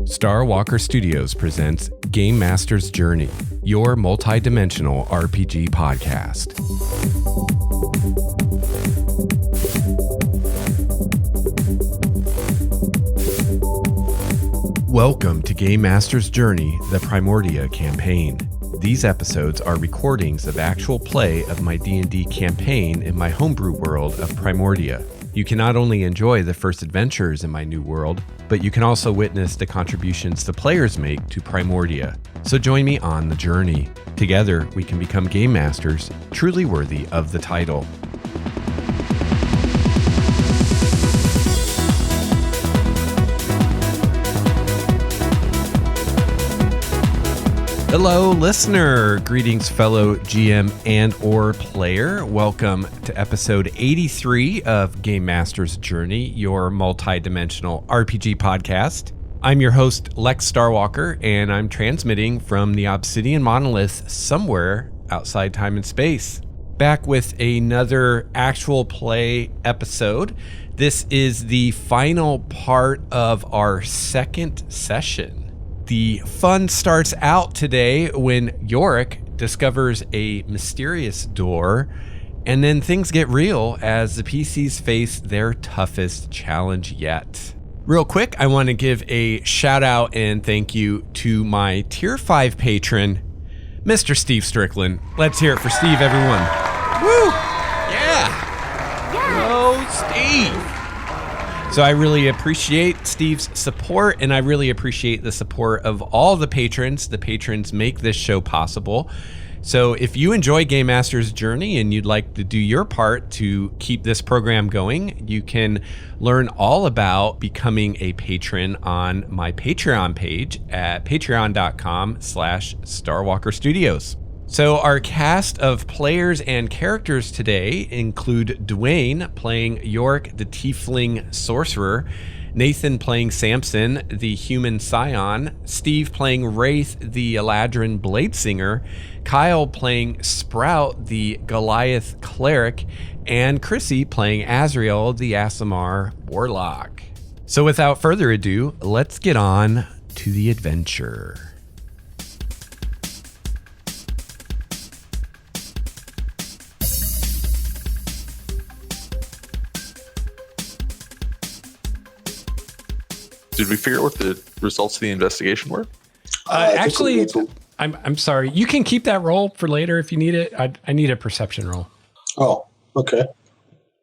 Star Walker Studios presents Game Master's Journey, your multi-dimensional RPG podcast. Welcome to Game Master's Journey, the Primordia campaign. These episodes are recordings of actual play of my D&D campaign in my homebrew world of Primordia. You can not only enjoy the first adventures in my new world, but you can also witness the contributions the players make to Primordia. So join me on the journey. Together, we can become game masters truly worthy of the title. Hello, listener. Greetings, fellow GM and or player. Welcome to episode 83 of Game Master's Journey, your multi-dimensional RPG podcast. I'm your host, Lex Starwalker, and I'm transmitting from the Obsidian Monolith somewhere outside time and space. Back with another actual play episode. This is the final part of our second session. The fun starts out today when Iorek discovers a mysterious door, and then things get real as the PCs face their toughest challenge yet. Real quick, I want to give a shout out and thank you to my Tier 5 patron, Mr. Steve Strickland. Let's hear it for Steve, everyone. Woo! Yeah! Go, Steve! So I really appreciate Steve's support, and I really appreciate the support of all the patrons. The patrons make this show possible. So if you enjoy Game Master's Journey and you'd like to do your part to keep this program going, you can learn all about becoming a patron on my Patreon page at patreon.com/StarWalkerStudios. So our cast of players and characters today include Dwayne playing Iorek the Tiefling Sorcerer, Nathan playing Samson the Human Scion, Steve playing Wraith the Eladrin Bladesinger, Kyle playing Sprout the Goliath Cleric, and Chrissy playing Azrael the Aasimar Warlock. So without further ado, let's get on to the adventure. Did we figure out what the results of the investigation were? Actually, I'm sorry. You can keep that roll for later if you need it. I need a perception roll. Oh, okay.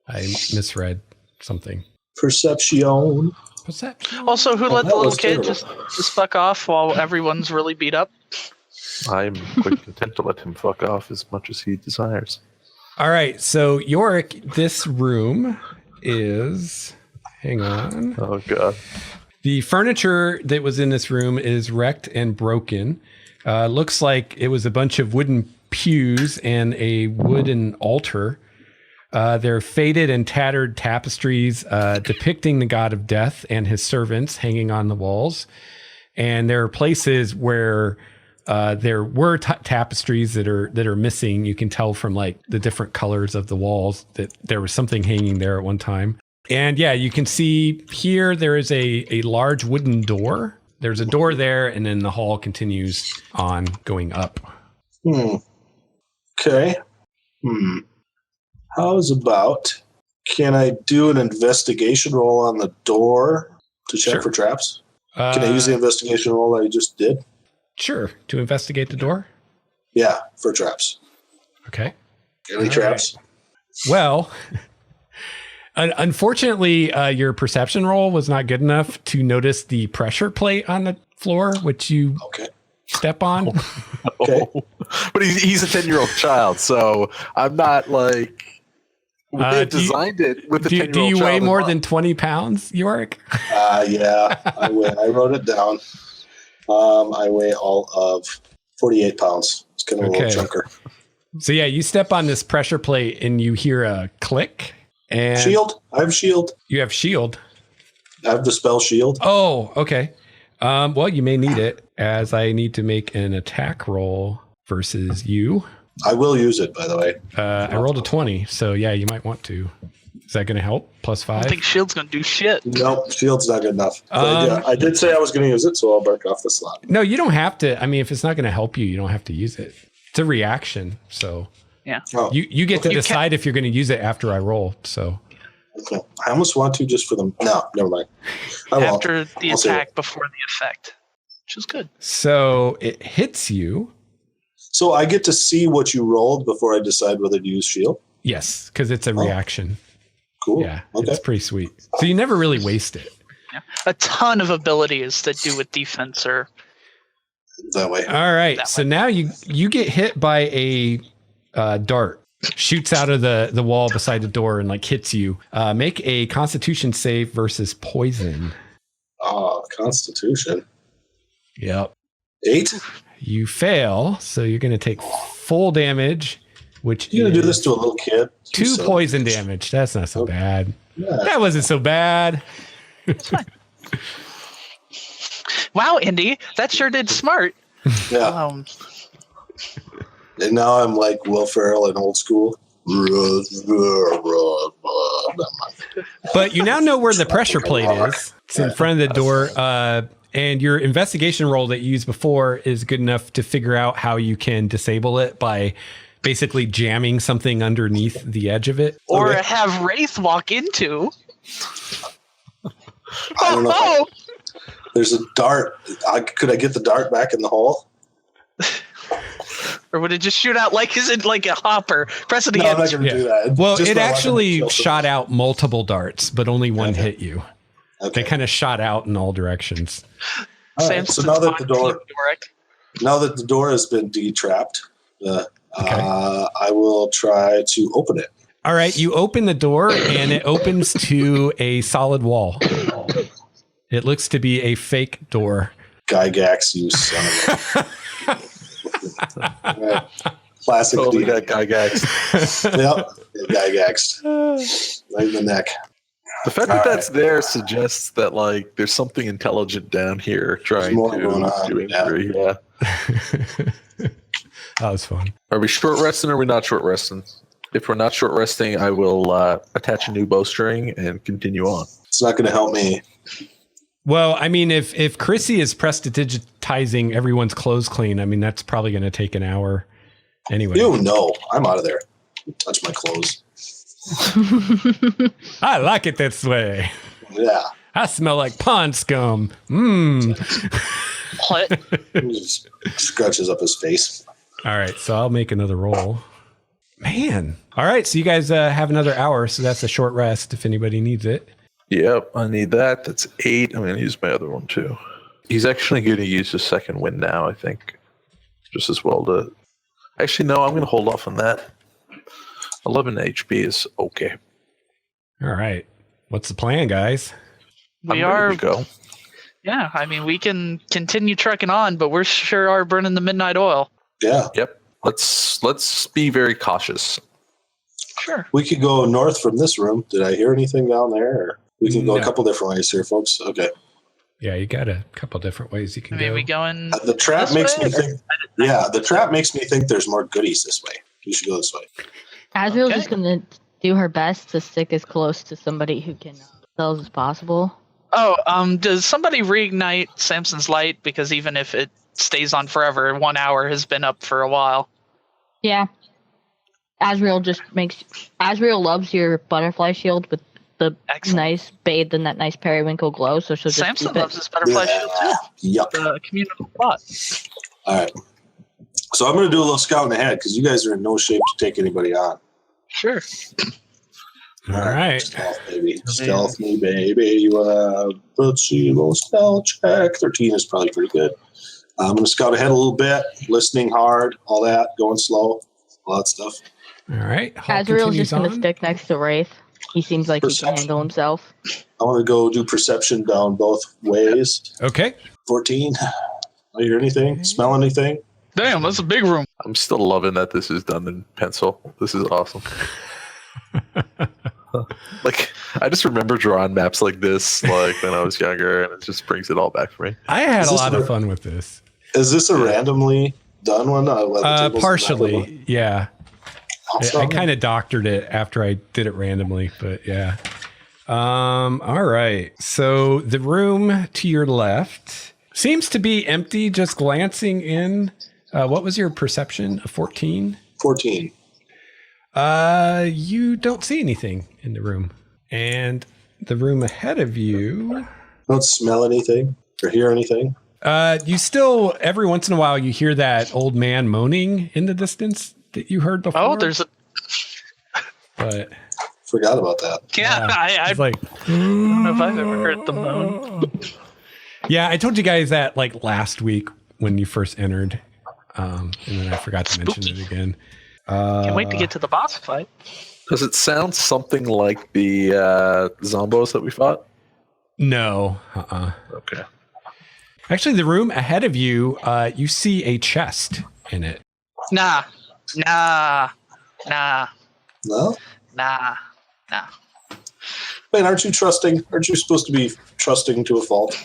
I misread something. Perception. Also, who let the little kid just fuck off while everyone's really beat up? I'm quite content to let him fuck off as much as he desires. All right. So, Iorek, this room is... Hang on. Oh, God. The furniture that was in this room is wrecked and broken. Looks like it was a bunch of wooden pews and a wooden altar. They're faded and tattered tapestries depicting the god of death and his servants hanging on the walls. And there are places where there were tapestries that are missing. You can tell from like the different colors of the walls that there was something hanging there at one time. And yeah, you can see here there is a large wooden door. There's a door there, and then the hall continues on going up. Okay. How's about, can I do an investigation roll on the door to check for traps? Can I use the investigation roll that I just did? Sure. To investigate the door? Yeah, for traps. Okay. Any traps? Right. Well... Unfortunately, your perception roll was not good enough to notice the pressure plate on the floor, which you step on. Okay. But he's a 10-year-old child, so I'm not like... They designed it with the 10-year-old child. Do you weigh more than 20 pounds, Iorek? Yeah, I weigh. I wrote it down. I weigh all of 48 pounds. It's kind of a little chunker. So yeah, you step on this pressure plate and you hear a click. And shield. I have shield. You have shield. I have the spell shield. Oh, okay. Well, you may need it as I need to make an attack roll versus you. I will use it, by the way. I rolled a 20, so yeah, you might want to. Is that going to help? +5? I don't think shield's going to do shit. Nope, shield's not good enough. I did say I was going to use it, so I'll mark off the slot. No, you don't have to. I mean, if it's not going to help you, you don't have to use it. It's a reaction, so Yeah. Oh, you get to decide if you're going to use it after I roll. So okay. I almost want to just for them. No, never mind. I won't. After the I'll save attack, it. before the effect, which is good. So it hits you. So I get to see what you rolled before I decide whether to use shield. Yes, because it's a reaction. Cool. Yeah, Okay. it's pretty sweet. So you never really waste it. Yeah. A ton of abilities that do with defense are That way. All right. That So way. now you get hit by a dart. Shoots out of the wall beside the door and like hits you. Make a Constitution save versus poison. Oh, Constitution. Yep. 8. You fail, so you're going to take full damage, which You're gonna is do this to a little kid. 2 poison damage. That's not so bad. Yeah. That wasn't so bad. wow, Indy. That sure did smart. Yeah. And now I'm like Will Ferrell in Old School. But you now know where the pressure plate is. It's in front of the door. And your investigation roll that you used before is good enough to figure out how you can disable it by basically jamming something underneath the edge of it. Or Okay. have Wraith walk into. I don't know. There's a dart. Could I get the dart back in the hole? Or would it just shoot out like is it like a hopper? Press it No, I'm again. not going to do that. Well, Just it my weapon actually kills shot out multiple darts, but only one Okay. hit you. Okay. They kind of shot out in all directions. All right, Samson's so now that the on door, Team Iorek. now that the door has been detrapped, I will try to open it. All right, you open the door and it opens to a solid wall. It looks to be a fake door. Gygax, you son of a. Right. Classic. Oh, we D. got Gygax. Yep. Gygaxed. Right in the neck. The fact that that's there suggests that like there's something intelligent down here trying more to going on, do injury. Yeah. That was fun. Are we short resting or are we not short resting? If we're not short resting, I will attach a new bowstring and continue on. It's not going to help me. Well, I mean, if Chrissy is prestidigitizing everyone's clothes clean, I mean, that's probably going to take an hour anyway. You know, I'm out of there. Touch my clothes. I like it this way. Yeah. I smell like pond scum. Mmm. What? He just scratches up his face. All right, so I'll make another roll. Man. All right, so you guys have another hour, so that's a short rest if anybody needs it. Yep, I need that. That's 8. I'm going to use my other one too. He's actually going to use his second wind now, I think. Just as well to... Actually, no, I'm going to hold off on that. 11 HP is okay. All right. What's the plan, guys? We I'm are. ready to go. Yeah, I mean, we can continue trucking on, but we're sure are burning the midnight oil. Yeah. Yep. Let's be very cautious. Sure. We could go north from this room. Did I hear anything down there? Or we can go No. a couple different ways here, folks. Okay. Yeah, you got a couple different ways you can I mean, go. we going. The trap this makes way, me or- think. Yeah, the trap makes me think there's more goodies this way. We should go this way. Azriel's Okay. just gonna do her best to stick as close to somebody who can spells as possible. Oh, does somebody reignite Samson's light? Because even if it stays on forever, 1 hour has been up for a while. Yeah. Azriel loves your butterfly shield with the Excellent. nice bathed in that nice periwinkle glow, so she'll just Samson keep it. loves his butterfly shield too. Yup. The communal plot. All right. So I'm going to do a little scouting ahead because you guys are in no shape to take anybody on. Sure. All right. Stealth, baby. Stealth me, baby. Let's see. Little stealth check. 13 is probably pretty good. I'm going to scout ahead a little bit, listening hard, all that, going slow, all that stuff. All right. Hall Azriel's continues just gonna on. stick next to Wraith. He seems like he can Perception. handle himself. I want to go do perception down both ways. Okay. 14. I hear anything? Smell anything? Damn, that's a big room. I'm still loving that this is done in pencil. This is awesome. Like, I just remember drawing maps like this, like when I was younger, and it just brings it all back for me. I had Is a this lot a- of fun with this. Is this a randomly done one? Let the tables not live on? Partially, yeah. I kind of doctored it after I did it randomly, but yeah. All right. So the room to your left seems to be empty, just glancing in. What was your perception? A 14? 14. You don't see anything in the room. And the room ahead of you... Don't smell anything or hear anything? You still, every once in a while, you hear that old man moaning in the distance that you heard before. Oh, there's a... But... Forgot about that. Yeah, I like, don't know if I've ever heard the moan. Yeah, I told you guys that like last week when you first entered. And then I forgot to mention it again. Can't wait to get to the boss fight. Does it sound something like the zombos that we fought? No. Okay. Actually, the room ahead of you, you see a chest in it. Nah. No? Nah. Wait, aren't you trusting? Aren't you supposed to be trusting to a fault?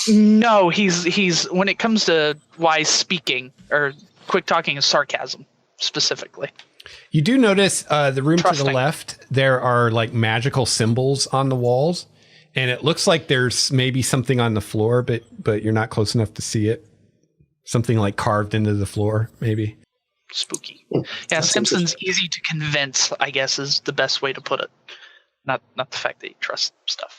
No, he's when it comes to wise speaking or quick talking is sarcasm specifically. You do notice the room to the Trusting. left, there are like magical symbols on the walls. And it looks like there's maybe something on the floor, but you're not close enough to see it. Something like carved into the floor, maybe. Spooky. Yeah, That's Simpson's easy to convince, I guess, is the best way to put it. Not the fact that you trust stuff.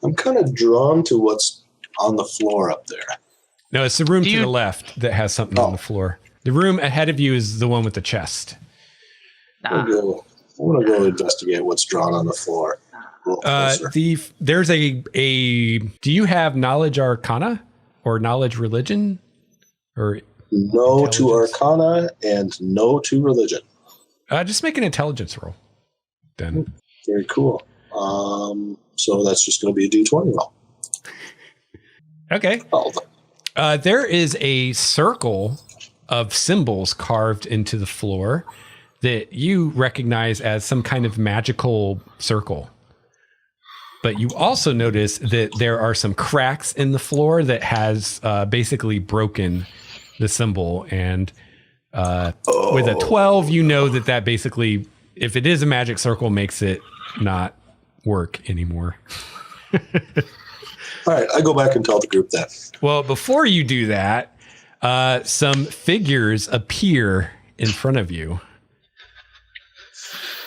I'm kind of drawn to what's on the floor up there. No, it's the room to the left that has something on Oh. the floor. The room ahead of you is the one with the chest. Nah. I want to go investigate what's drawn on the floor. A little closer. There's a. Do you have knowledge arcana or knowledge religion? Or No to intelligence? Arcana and no to religion. Just make an intelligence roll. Then. Very cool. So that's just going to be a D20 roll. Okay. Oh, There is a circle of symbols carved into the floor that you recognize as some kind of magical circle. But you also notice that there are some cracks in the floor that has basically broken the symbol. And with a 12, you know that basically, if it is a magic circle, makes it not work anymore. all right, I go back and tell the group that. Well, before you do that, some figures appear in front of you.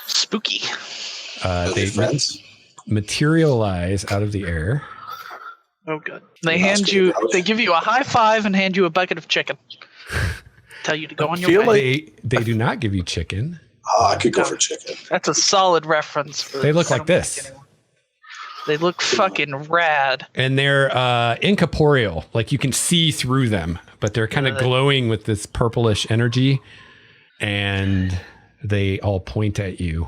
Spooky. They friends. materialize out of the air. Oh, good. They give you a high five and hand you a bucket of chicken. Tell you to go on your way. They do not give you chicken. Oh, I could go for chicken. That's a solid reference. They look like this. They look fucking rad. And they're incorporeal. Like you can see through them, but they're kind of glowing with this purplish energy. And they all point at you.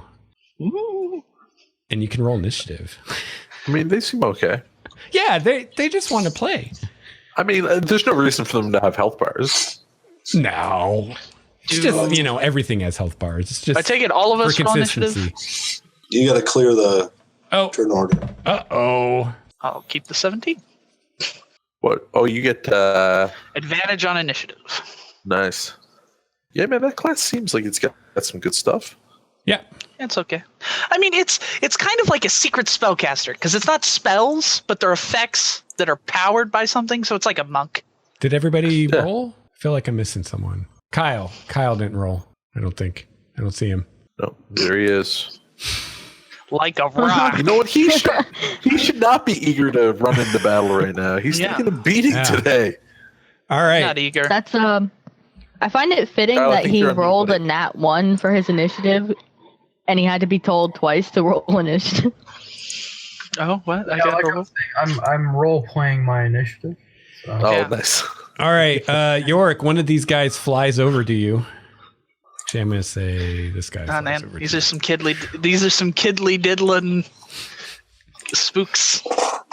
Ooh. And you can roll initiative. I mean, they seem okay. Yeah, they just want to play. I mean, there's no reason for them to have health bars. No. It's just, everything has health bars. It's just I take it all of us for roll initiative. consistency. You got to clear the turn order. Uh-oh. I'll keep the 17. What? Oh, you get Advantage on initiative. nice. Yeah, man, that class seems like it's got some good stuff. Yeah. It's okay. I mean, it's kind of like a secret spellcaster because it's not spells, but they're effects that are powered by something. So it's like a monk. Did everybody roll? I feel like I'm missing someone. Kyle didn't roll. I don't think. I don't see him. No, there he is. Like a rock. You know what? He should not be eager to run into battle right now. He's taking a beating today. All right. Not eager. That's I find it fitting Kyle, I that think he you're rolled a unmuted. nat 1 for his initiative, and he had to be told twice to roll initiative. Oh, what? I Yeah, got like the I was saying, I'm role playing my initiative. So. Oh, Yeah. nice. All right. Iorek, one of these guys flies over to you. Actually, I'm going to say this guy Oh, flies man. over These to are some kidly diddling spooks.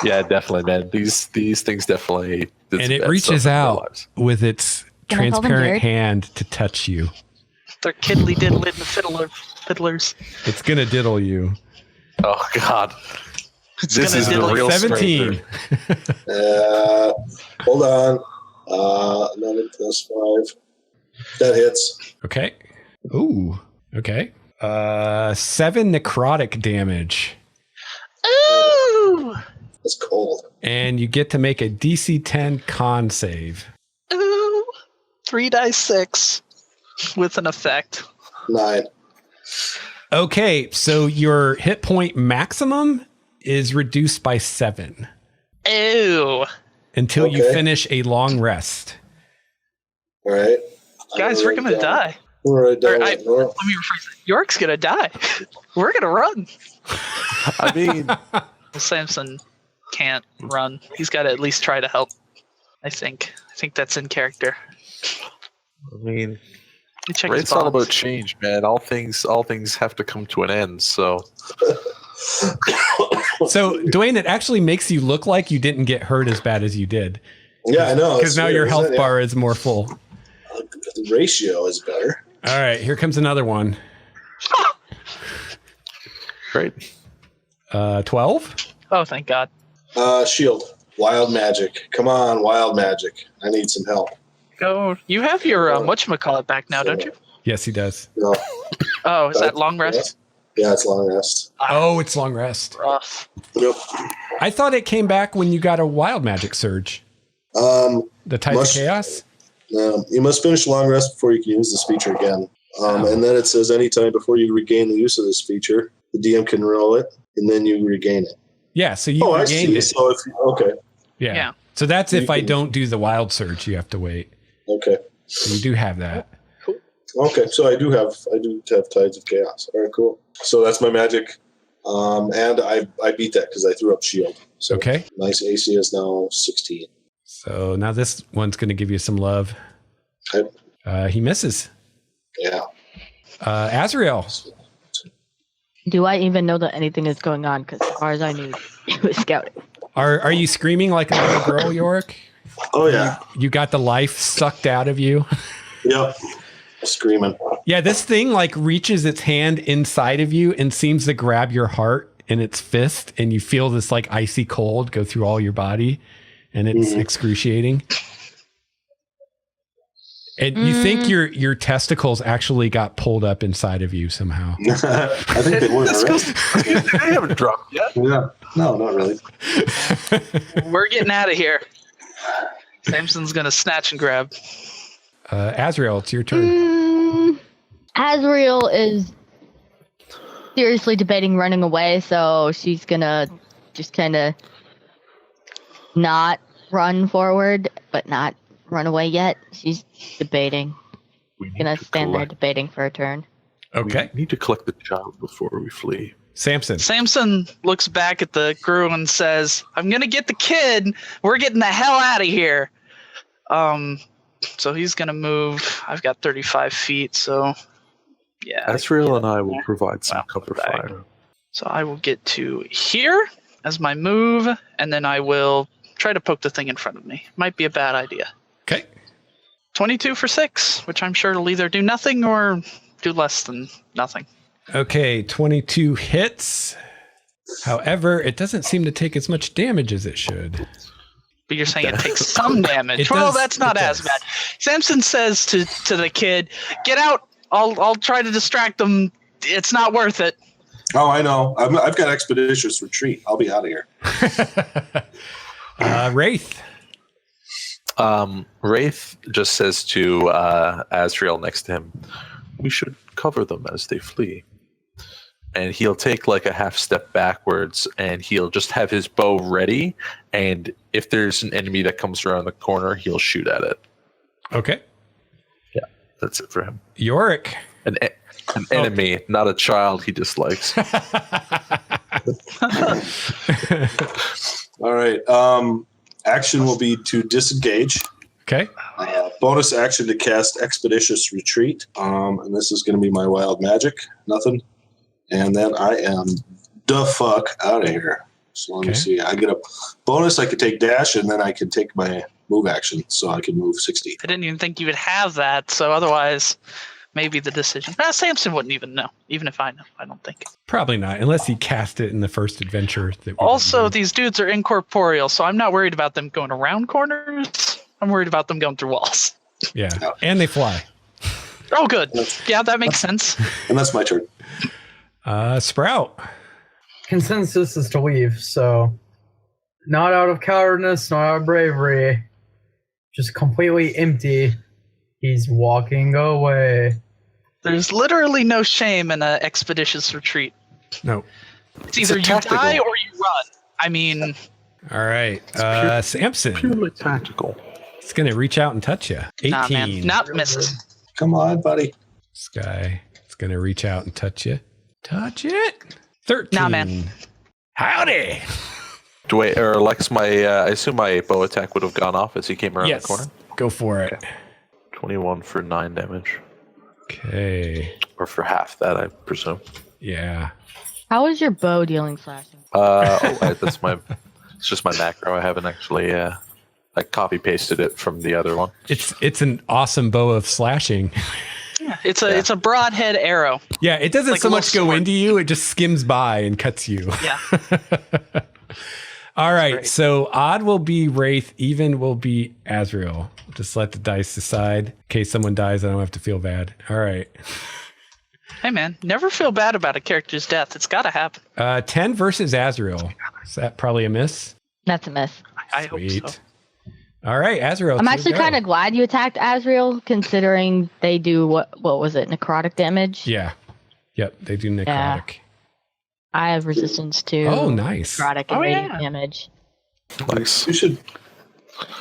Yeah, definitely, man. These things definitely. did And some it bad reaches stuff in their out lives. with its Can I call them transparent Jared? hand to touch you. They're kidly diddling fiddlers. It's going to diddle you. Oh God, It's this gonna is the diddle real 17. stranger. Hold on. 11 plus 5. That hits. Okay. Ooh. Okay. 7 necrotic damage. Ooh! That's cold. And you get to make a DC 10 con save. Ooh! 3 dice 6 with an effect. 9. Okay, so your hit point maximum is reduced by 7 Ew. until you finish a long rest. All right. Guys, we're going to die. Let Let me rephrase it. York's going to die. We're going to run. I mean, Well, Samson can't run. He's got to at least try to help. I think that's in character. Let me check. His It's all bonds. about change, man. All things have to come to an end. So, So, Dwayne, it actually makes you look like you didn't get hurt as bad as you did. Yeah, I know. Because now your health bar is more full. The ratio is better. All right, here comes another one. great. 12? Oh, thank God. Shield. Wild magic. Come on, wild magic. I need some help. Go. You have your whatchamacallit back now, don't you? Yes, he does. No. Oh, is that long rest? Yeah, it's long rest. Oh, it's long rest. Rough. Yep. I thought it came back when you got a wild magic surge. The Tide of Chaos? You must finish long rest before you can use this feature again. And then it says anytime before you regain the use of this feature, the DM can roll it, and then you regain it. Yeah, so you I regained see. it. So okay. Yeah. So that's if You I can- don't do the wild surge, you have to wait. Okay. So you do have that. Okay. So I do have Tides of Chaos. All right, cool. So that's my magic. And I beat that because I threw up shield. So Okay. my AC is now 16. So now this one's going to give you some love. Okay. He misses. Yeah. Azrael. Do I even know that anything is going on? Because as far as I knew, it was scouting. Are you screaming like a little girl, Iorek? Oh yeah. You got the life sucked out of you? Yep. Screaming. Yeah, this thing like reaches its hand inside of you and seems to grab your heart in its fist, and you feel this like icy cold go through all your body, and it's excruciating. And you think your testicles actually got pulled up inside of you somehow. I think they would. They haven't dropped yet. Yeah. No, not really. We're getting out of here. Samson's gonna snatch and grab. Azrael, it's your turn. Azrael is seriously debating running away, so she's gonna just kind of not run forward, but not run away yet. She's debating. Gonna stand there debating for a turn. Okay. We need to collect the child before we flee. Samson looks back at the crew and says, "I'm gonna get the kid. We're getting the hell out of here." So he's gonna move. I've got 35 feet, so yeah. Azrael and I will provide some cover fire. So I will get to here as my move, and then I will try to poke the thing in front of me. Might be a bad idea. Okay. 22 for 6, which I'm sure will either do nothing or do less than nothing. Okay, 22 hits. However, it doesn't seem to take as much damage as it should. But you're saying it takes some damage. It Well, does- that's not it as does. bad. Samson says to the kid, "Get out. I'll try to distract them. It's not worth it." Oh, I know. I've got expeditious retreat. I'll be out of here. Wraith. Wraith just says to Azrael next to him, "We should cover them as they flee." And he'll take like a half step backwards, and he'll just have his bow ready. And if there's an enemy that comes around the corner, he'll shoot at it. Okay. Yeah, that's it for him. Iorek. An enemy, not a child he dislikes. All right. Action will be to disengage. Okay. Bonus action to cast Expeditious Retreat. And this is going to be my wild magic. Nothing. And then I am the fuck out of here. So let me see. I get a bonus. I could take dash, and then I can take my move action. So I can move 60. I didn't even think you would have that. So otherwise, maybe the decision. Samson wouldn't even know, even if I know. I don't think. Probably not, unless he cast it in the first adventure. That we Also, did. these dudes are incorporeal, so I'm not worried about them going around corners. I'm worried about them going through walls. Yeah. And they fly. Oh, good. Yeah, that makes sense. And that's my turn. Sprout. Consensus is to leave, so not out of cowardice, not out of bravery, just completely empty. He's walking away. There's literally no shame in an expeditious retreat. No. It's either you die or you run. I mean... All right. Samson. Purely tactical. It's going to reach out and touch you. 18. Nah, man. Not misses. Come on, buddy. This guy is going to reach out and touch you. Touch it. 13. Nah, man. Howdy. Or Alex, I assume my bow attack would have gone off as he came around the corner. Go for it. 21 for 9 damage. Okay. Or for half that, I presume. Yeah. How is your bow dealing slashing? That's my. It's just my macro. I haven't actually. I copy pasted it from the other one. It's an awesome bow of slashing. Yeah, it's a broadhead arrow. Yeah, it doesn't like so much go sword. into you; it just skims by and cuts you. Yeah. All right, so odd will be Wraith, even will be Azrael. Just let the dice decide. In case someone dies, I don't have to feel bad. All right. Hey, man, never feel bad about a character's death. It's got to happen. 10 versus Azrael. Is that probably a miss? That's a miss. I hope so. All right, Azrael. I'm actually kind of glad you attacked Azrael, considering they do what was it, necrotic damage? Yeah. Yep, they do necrotic. Yeah. I have resistance to nice. necrotic and radiant damage. Nice.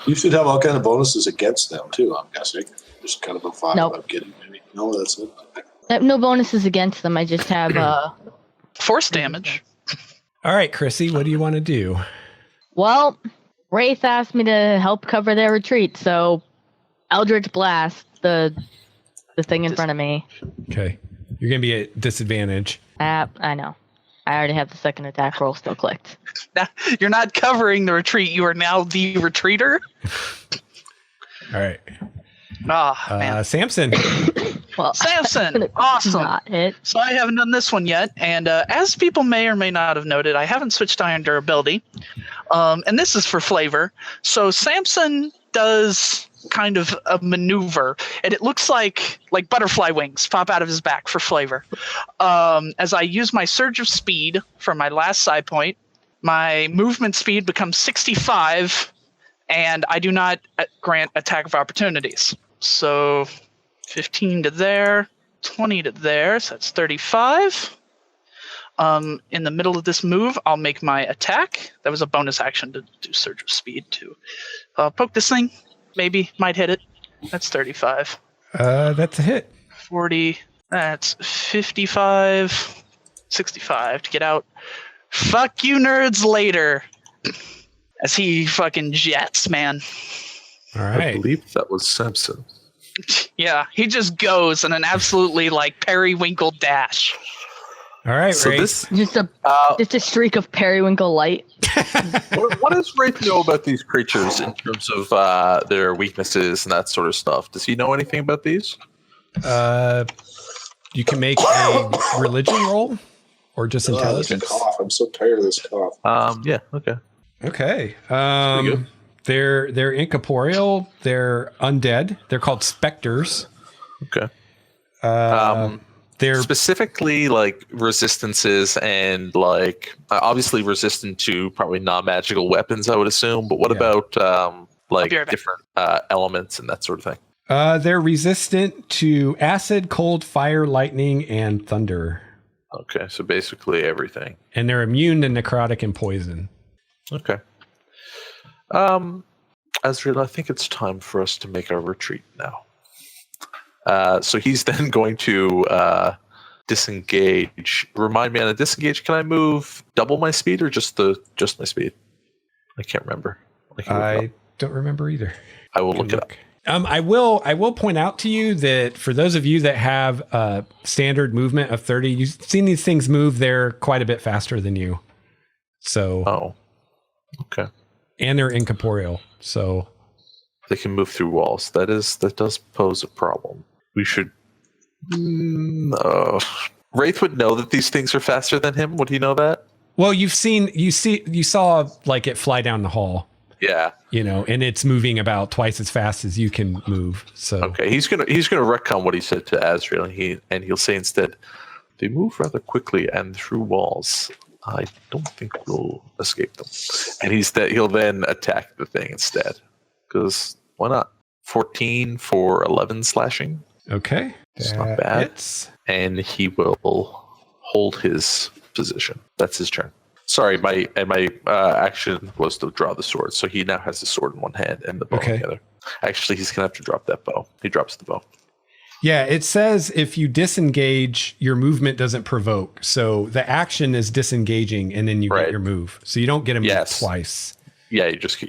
You should have all kind of bonuses against them too, I'm guessing. Just kind of a 5. Nope. I'm kidding, maybe. No, that's it. I have no bonuses against them. I just have force damage. All right, Chrissy, what do you want to do? Well, Wraith asked me to help cover their retreat, so Eldritch Blast, the thing in front of me. Okay. You're going to be at disadvantage. I know. I already have the second attack roll still clicked. Now, you're not covering the retreat. You are now the retreater. All right. Man. Samson. Well, Samson. Awesome. Not hit. So I haven't done this one yet. And as people may or may not have noted, I haven't switched Iron Durability. And this is for flavor. So Samson does kind of a maneuver, and it looks like butterfly wings pop out of his back for flavor. As I use my surge of speed from my last side point, my movement speed becomes 65, and I do not grant attack of opportunities. So 15 to there, 20 to there, so that's 35. In the middle of this move, I'll make my attack. That was a bonus action to do surge of speed to poke this thing. Maybe, might hit it. That's 35. That's a hit. 40, that's 55, 65 to get out. Fuck you nerds later. As he fucking jets, man. All I right. believe that was Samson. Yeah, he just goes in an absolutely periwinkle dash. All right, So Wraith. Just a streak of periwinkle light. What does Wraith know about these creatures in terms of their weaknesses and that sort of stuff? Does he know anything about these? You can make a religion roll or just This intelligence. cough. I'm so tired of this cough. Yeah, okay. Okay. pretty good. They're incorporeal. They're undead. They're called specters. Okay. They're Specifically resistances and obviously resistant to probably non-magical weapons, I would assume, but what about be right back. different elements and that sort of thing? they're resistant to acid, cold, fire, lightning, and thunder. Okay, so basically everything. And they're immune to necrotic and poison. Okay. Azrael, I think it's time for us to make our retreat now. So he's then going to disengage. Remind me on a disengage, can I move double my speed or just my speed? I can't remember. I don't remember either. I will look it up. I will point out to you that for those of you that have standard movement of 30, you've seen these things move. They're quite a bit faster than you. So, Oh, okay. and they're incorporeal. So They can move through walls. That does pose a problem. We should. Wraith would know that these things are faster than him. Would he know that? well, you saw it fly down the hall. Yeah. And it's moving about twice as fast as you can move. So Okay, he's gonna retcon what he said to Azrael, and he'll say instead, they move rather quickly and through walls. I don't think we'll escape them. And he'll then attack the thing instead. Because why not? 14 for 11 slashing. Okay. It's not bad. Hits. And he will hold his position. That's his turn. Sorry, my action was to draw the sword. So he now has the sword in one hand and the bow in the other. Actually, he's going to have to drop that bow. He drops the bow. Yeah, it says if you disengage, your movement doesn't provoke. So the action is disengaging, and then you get your move. So you don't get a move twice. Yeah, you just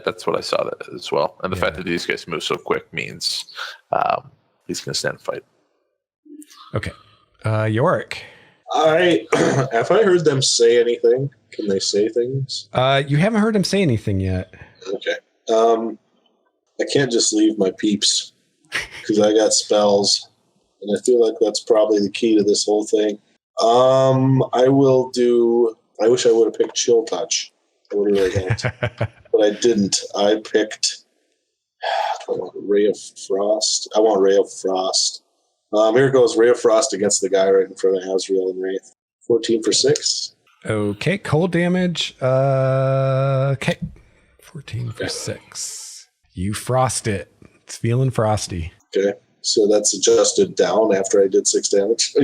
that's what I saw that as well. And the fact that these guys move so quick means he's going to stand and fight. Okay, Iorek. Have I heard them say anything? Can they say things? You haven't heard them say anything yet. Okay. I can't just leave my peeps because I got spells, and I feel like that's probably the key to this whole thing. I will do. I wish I would have picked Chill Touch. I would have really helped, but I didn't. I picked. I want Ray of Frost. I want Ray of Frost. Here goes Ray of Frost against the guy right in front of Azrael and Wraith. 14 for 6. Okay, cold damage. Okay, 14 for 6. You frost it. It's feeling frosty. Okay, so that's adjusted down after I did 6 damage. Oh,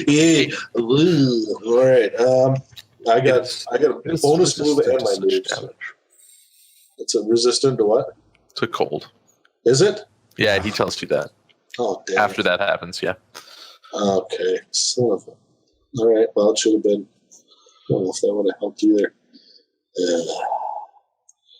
yeah. All right. I got a bonus move and my moves. It's a resistant to what? To cold. Is it? Yeah, he tells you that. Oh, damn. After that happens, yeah. Okay. Son of a... All right. Well, it should have been. I don't know if that would have helped either.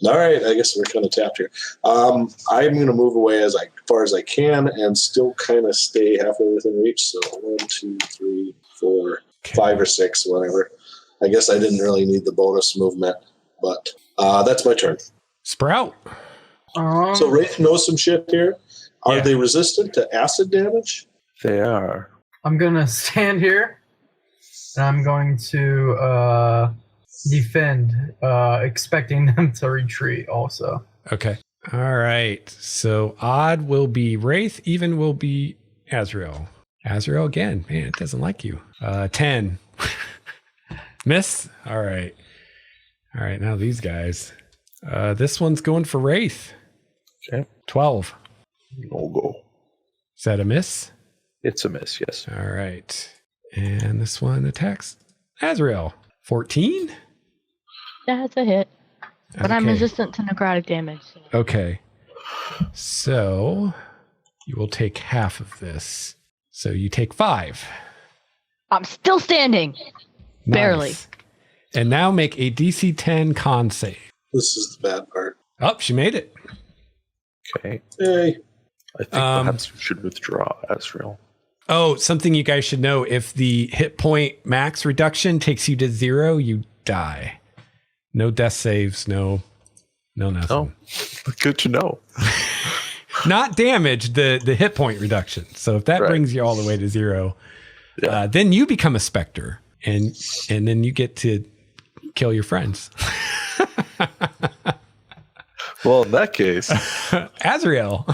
All right. I guess we're kind of tapped here. I'm going to move away as far as I can and still kind of stay halfway within reach. So 1, 2, 3, 4, 5 or 6, whatever. I guess I didn't really need the bonus movement, but that's my turn. Sprout. So Wraith knows some shit here. Are they resistant to acid damage? They are. I'm going to stand here, and I'm going to defend, expecting them to retreat also. Okay. All right. So odd will be Wraith, even will be Azrael. Azrael again. Man, it doesn't like you. 10. Miss? All right. All right, now these guys. This one's going for Wraith. Okay. 12. No go. Is that a miss? It's a miss, yes. All right. And this one attacks Azrael. 14? That's a hit. But I'm resistant to necrotic damage. So. Okay. So you will take half of this. So you take 5. I'm still standing. Nice. Barely. And now make a DC 10 con save. This is the bad part. Oh, she made it. Okay. Hey. I think perhaps we should withdraw Azrael. Oh, something you guys should know. If the hit point max reduction takes you to 0, you die. No death saves, no nothing. Oh, good to know. Not damage, the hit point reduction. So if that brings you all the way to 0, then you become a specter. And then you get to kill your friends. Well, in that case, Azrael,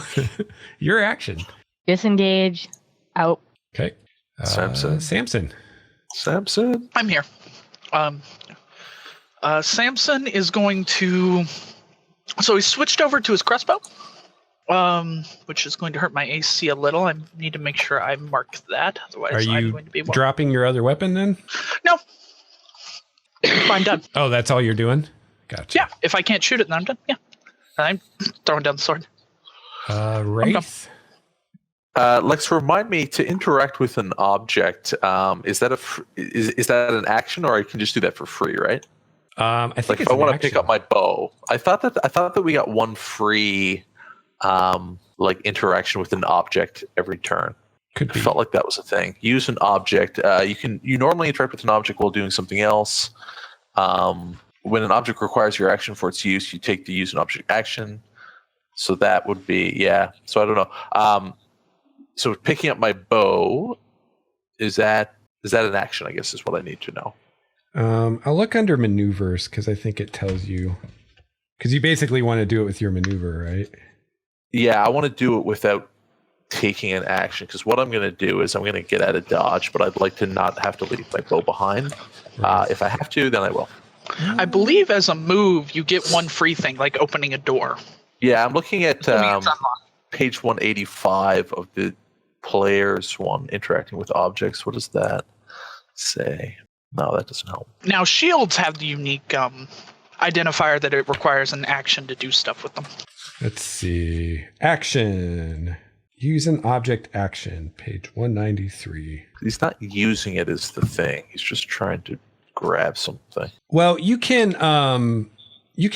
your action. Disengage. Out. Okay. Samson. Samson. I'm here. Samson is going to. So he switched over to his crossbow, which is going to hurt my AC a little. I need to make sure I mark that. Otherwise, I'm going to be dropping your other weapon then? No. I'm done. Oh, that's all you're doing? Gotcha. Yeah. If I can't shoot it, then I'm done. Yeah. I'm throwing down the sword. Wraith. Lex, remind me to interact with an object. Is that is that an action, or I can just do that for free, right? I think like if I want to pick up my bow, I thought that we got one free, like interaction with an object every turn. Could be. I felt like that was a thing. Use an object. You normally interact with an object while doing something else. When an object requires your action for its use, you take the use an object action. So that would be So I don't know. So picking up my bow, is that an action? I guess is what I need to know. I'll look under maneuvers because I think it tells you. Because you basically want to do it with your maneuver, right? Yeah, I want to do it without taking an action, because what I'm going to do is I'm going to get out of dodge, but I'd like to not have to leave my bow behind. If I have to, then I will. I believe as a move, you get one free thing, like opening a door. Yeah, I'm looking at Assuming it's unlocked. page 185 of the player's one, interacting with objects. What does that say? No, that doesn't help. Now, shields have the unique identifier that it requires an action to do stuff with them. Let's see. Action. Use an object action. Page 193. He's not using it as the thing. He's just trying to grab something. Well, you can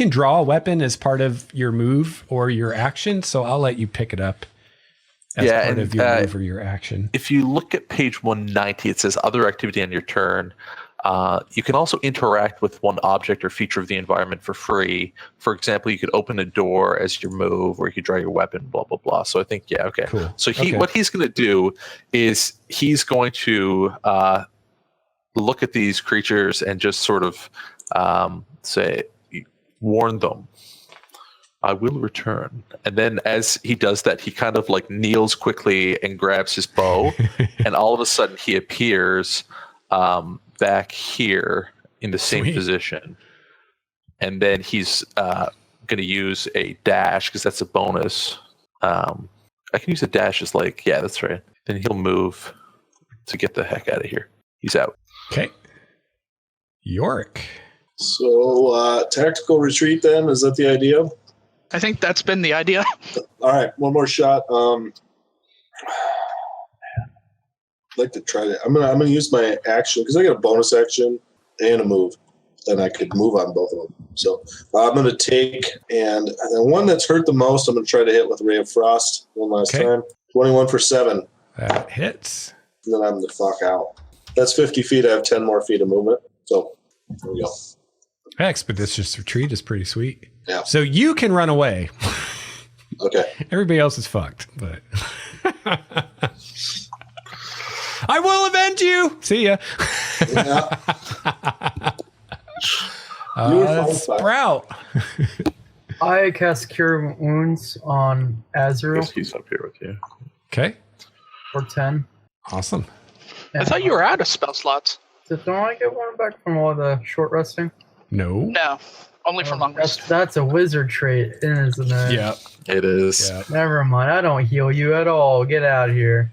draw a weapon as part of your move or your action, so I'll let you pick it up as part of your move or your action. If you look at page 190, it says other activity on your turn. You can also interact with one object or feature of the environment for free. For example, you could open a door as your move, or you could draw your weapon, blah, blah, blah. So I think, yeah, okay. Cool. So what he's going to do is he's going to look at these creatures and just sort of warn them, I will return. And then as he does that, he kind of like kneels quickly and grabs his bow. And all of a sudden he appears back here in the same position. And then he's going to use a dash, because that's a bonus. I can use a dash as like, yeah, that's right. Then he'll move to get the heck out of here. He's out. Okay. Iorek. So, tactical retreat then? Is that the idea? I think that's been the idea. All right, one more shot. I'd like to try that. I'm gonna use my action, because I got a bonus action and a move. Then I could move on both of them. So I'm going to take, and the one that's hurt the most, I'm going to try to hit with Ray of Frost one last time. 21 for 7. That hits. And then I'm the fuck out. That's 50 feet. I have 10 more feet of movement. So there we go. Expeditious retreat is pretty sweet. Yeah. So you can run away. Okay. Everybody else is fucked, but I will avenge you. See ya. Yeah. Sprout. I cast Cure Wounds on Azrael He's up here with you. Okay. for 10. Awesome. I thought you were out of spell slots. So don't I get one back from all the short resting? No. No, only for long rest. That's a wizard trait, isn't it? Yeah. It is. Yeah. Never mind. I don't heal you at all. Get out of here.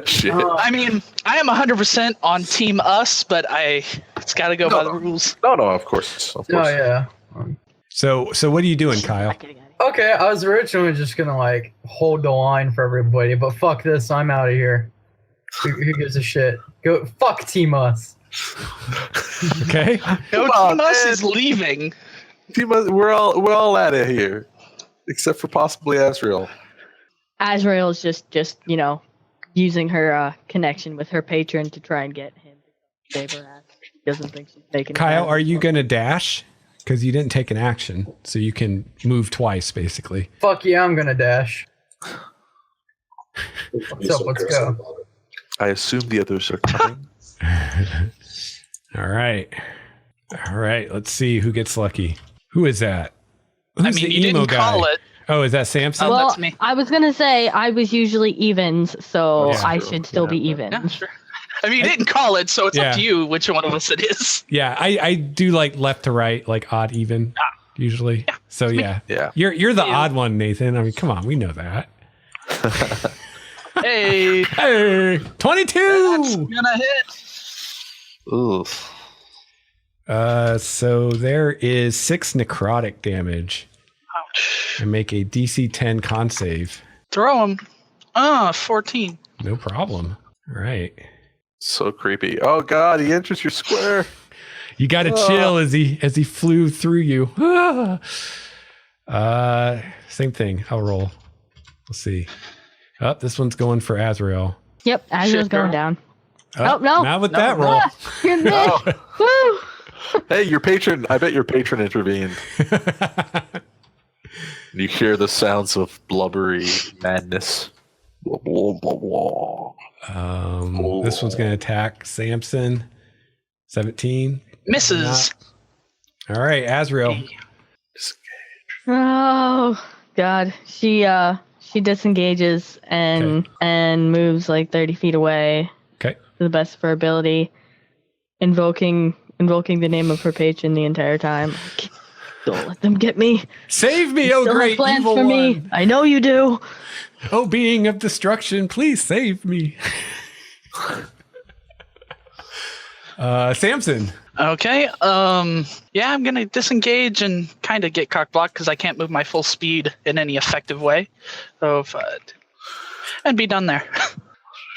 Shit. I mean, I am 100% on Team Us, but it's got to go by the rules. No, of course. Of Oh, course. yeah. So what are you doing, Kyle? Okay, I was originally just going to, like, hold the line for everybody, but fuck this. I'm out of here. Who gives a shit? Go. Fuck Team Us. Okay. No, Team Us is leaving. We're all out of here, except for possibly Azrael. Azrael is just using her connection with her patron to try and get him to save her ass. She doesn't think she's making it. Kyle, are you going to dash? Because you didn't take an action, so you can move twice, basically. Fuck yeah, I'm going to dash. So let's go. I assume the others are coming. All right. Let's see who gets lucky. Who is that? Who's you the emo didn't guy? call it. Oh, is that Samson? Well, that's me. I was gonna say I was usually evens, so Yeah. I should still be even. Yeah, sure. I mean, you didn't call it, so it's Yeah. up to you which one of us it is. Yeah, I do like left to right, like odd even, usually. Yeah, So yeah. You're the odd one, Nathan. I mean, come on, we know that. Hey, Hey, 22. that's gonna hit. Oof. So there is 6 necrotic damage. Ouch. And make a DC 10 con save. Throw him. 14. No problem. All right. So creepy. Oh God, he enters your square. You got to chill as he flew through you. Same thing. I'll roll. We'll see. Oh, this one's going for Azrael. Yep, Azrael's Shit, girl. going down. Oh, no. Not with that roll. Ah, you're mid. Woo! Hey, your patron. I bet your patron intervened. You hear the sounds of blubbery madness. Blah, blah, blah, blah. This one's going to attack Samson. 17. Misses. All right, Azrael. Oh God, she disengages and moves like 30 feet away. Okay. To the best of her ability, invoking the name of her patron the entire time. Don't let them get me. Save me, You oh still have great plans evil for me. one. I know you do. Oh, being of destruction, please save me. Samson. Okay. Yeah, I'm gonna disengage and kind of get cock blocked because I can't move my full speed in any effective way. So, and be done there.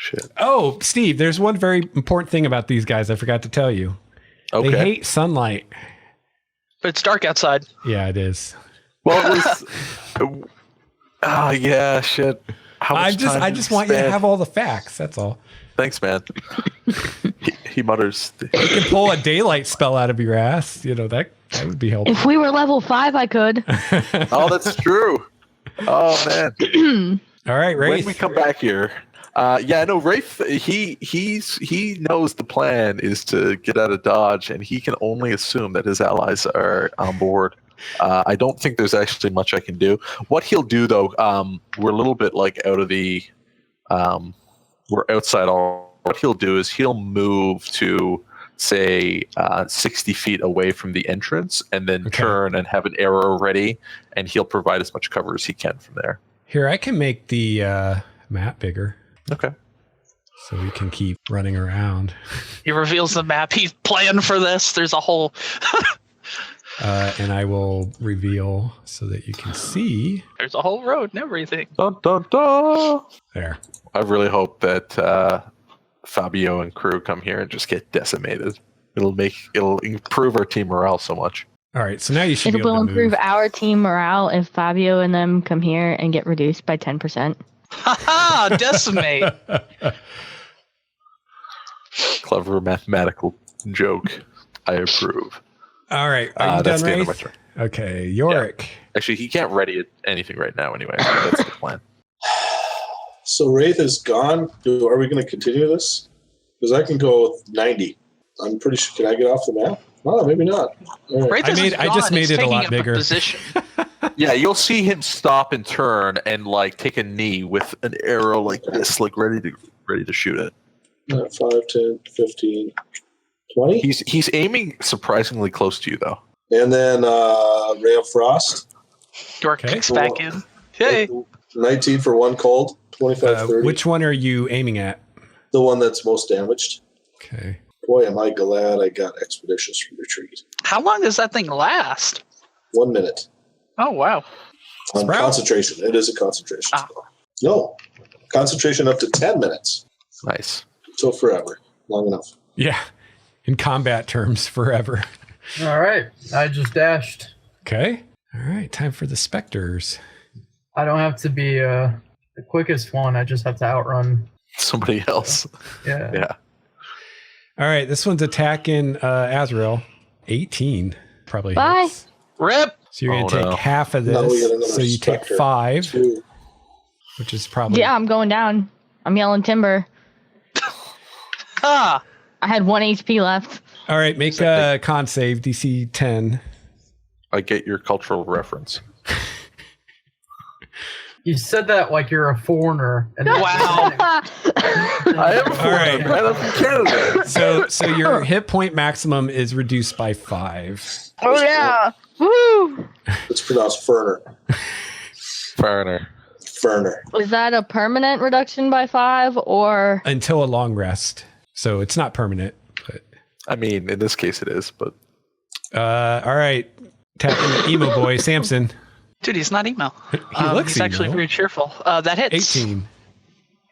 Shit. Oh, Steve, there's one very important thing about these guys I forgot to tell you. Okay. They hate sunlight. But it's dark outside. Yeah, it is. Well, it was. Yeah, shit. How much time I did just we want you to spend? have all the facts. That's all. Thanks, man. he mutters. You can pull a daylight spell out of your ass. You know, that would be helpful. If we were level 5, I could. Oh, that's true. Oh man. All right, Wraith. When we come back here, no, Wraith. He knows the plan is to get out of Dodge, and he can only assume that his allies are on board. I don't think there's actually much I can do. What he'll do, though, we're a little bit like out of the, we're outside all. What he'll do is he'll move to, say, 60 feet away from the entrance, and then turn and have an arrow ready, and he'll provide as much cover as he can from there. Here, I can make the map bigger. Okay. So we can keep running around. He reveals the map. He's planned for this. There's a whole. And I will reveal so that you can see. There's a whole road and everything. Dun, dun, dun. There. I really hope that Fabio and crew come here and just get decimated. It'll improve our team morale so much. All right, so now you should It be able will to improve move. our team morale if Fabio and them come here and get reduced by 10%. Haha! Decimate. Clever mathematical joke. I approve. All right, are you that's done, the end of my Wraith? turn. Okay, Iorek. Actually, he can't ready anything right now anyway. So that's the plan. So Wraith is gone. Are we going to continue this? Because I can go with 90. I'm pretty sure. Can I get off the map? Oh, maybe not. All right. Wraith isn't I just gone, made he's it a taking lot up bigger. Position. Yeah, you'll see him stop and turn and like take a knee with an arrow like this, like ready to shoot it. 5, 10, 15, 20. He's aiming surprisingly close to you though. And then Ray of Frost. York kicks back in. Hey. 19 for one cold. 25, 30. Which one are you aiming at? The one that's most damaged. Okay. Boy, am I glad I got Expeditious Retreat. How long does that thing last? 1 minute. Oh, wow. On Sprout. concentration. It is a concentration Ah. spell. No. Concentration up to 10 minutes. Nice. Until forever. Long enough. Yeah. In combat terms, forever. All right, I just dashed. Okay. All right, time for the specters. I don't have to be the quickest one. I just have to outrun. Somebody else. Yeah. Yeah. All right, this one's attacking Azrael. 18 probably Bye. hits. Rip. So you're going to Oh, take no. half of Now we this. get another So you take specter. 5, 2. which is probably... Yeah, I'm going down. I'm yelling timber. Ah. I had 1 HP left. All right, make a con save, DC 10. I get your cultural reference. You said that like you're a foreigner. And Wow. I am All right. I'm from Canada. So your hit point maximum is reduced by 5. Oh, yeah. Woo! It's pronounced Ferner. Foreigner. Ferner. Is that a permanent reduction by 5 or? Until a long rest. So it's not permanent. But I mean, in this case it is, but all right. Attacking the emo boy, Samson. Dude, he's not emo. He looks He's actually emo. very cheerful. That hits. 18.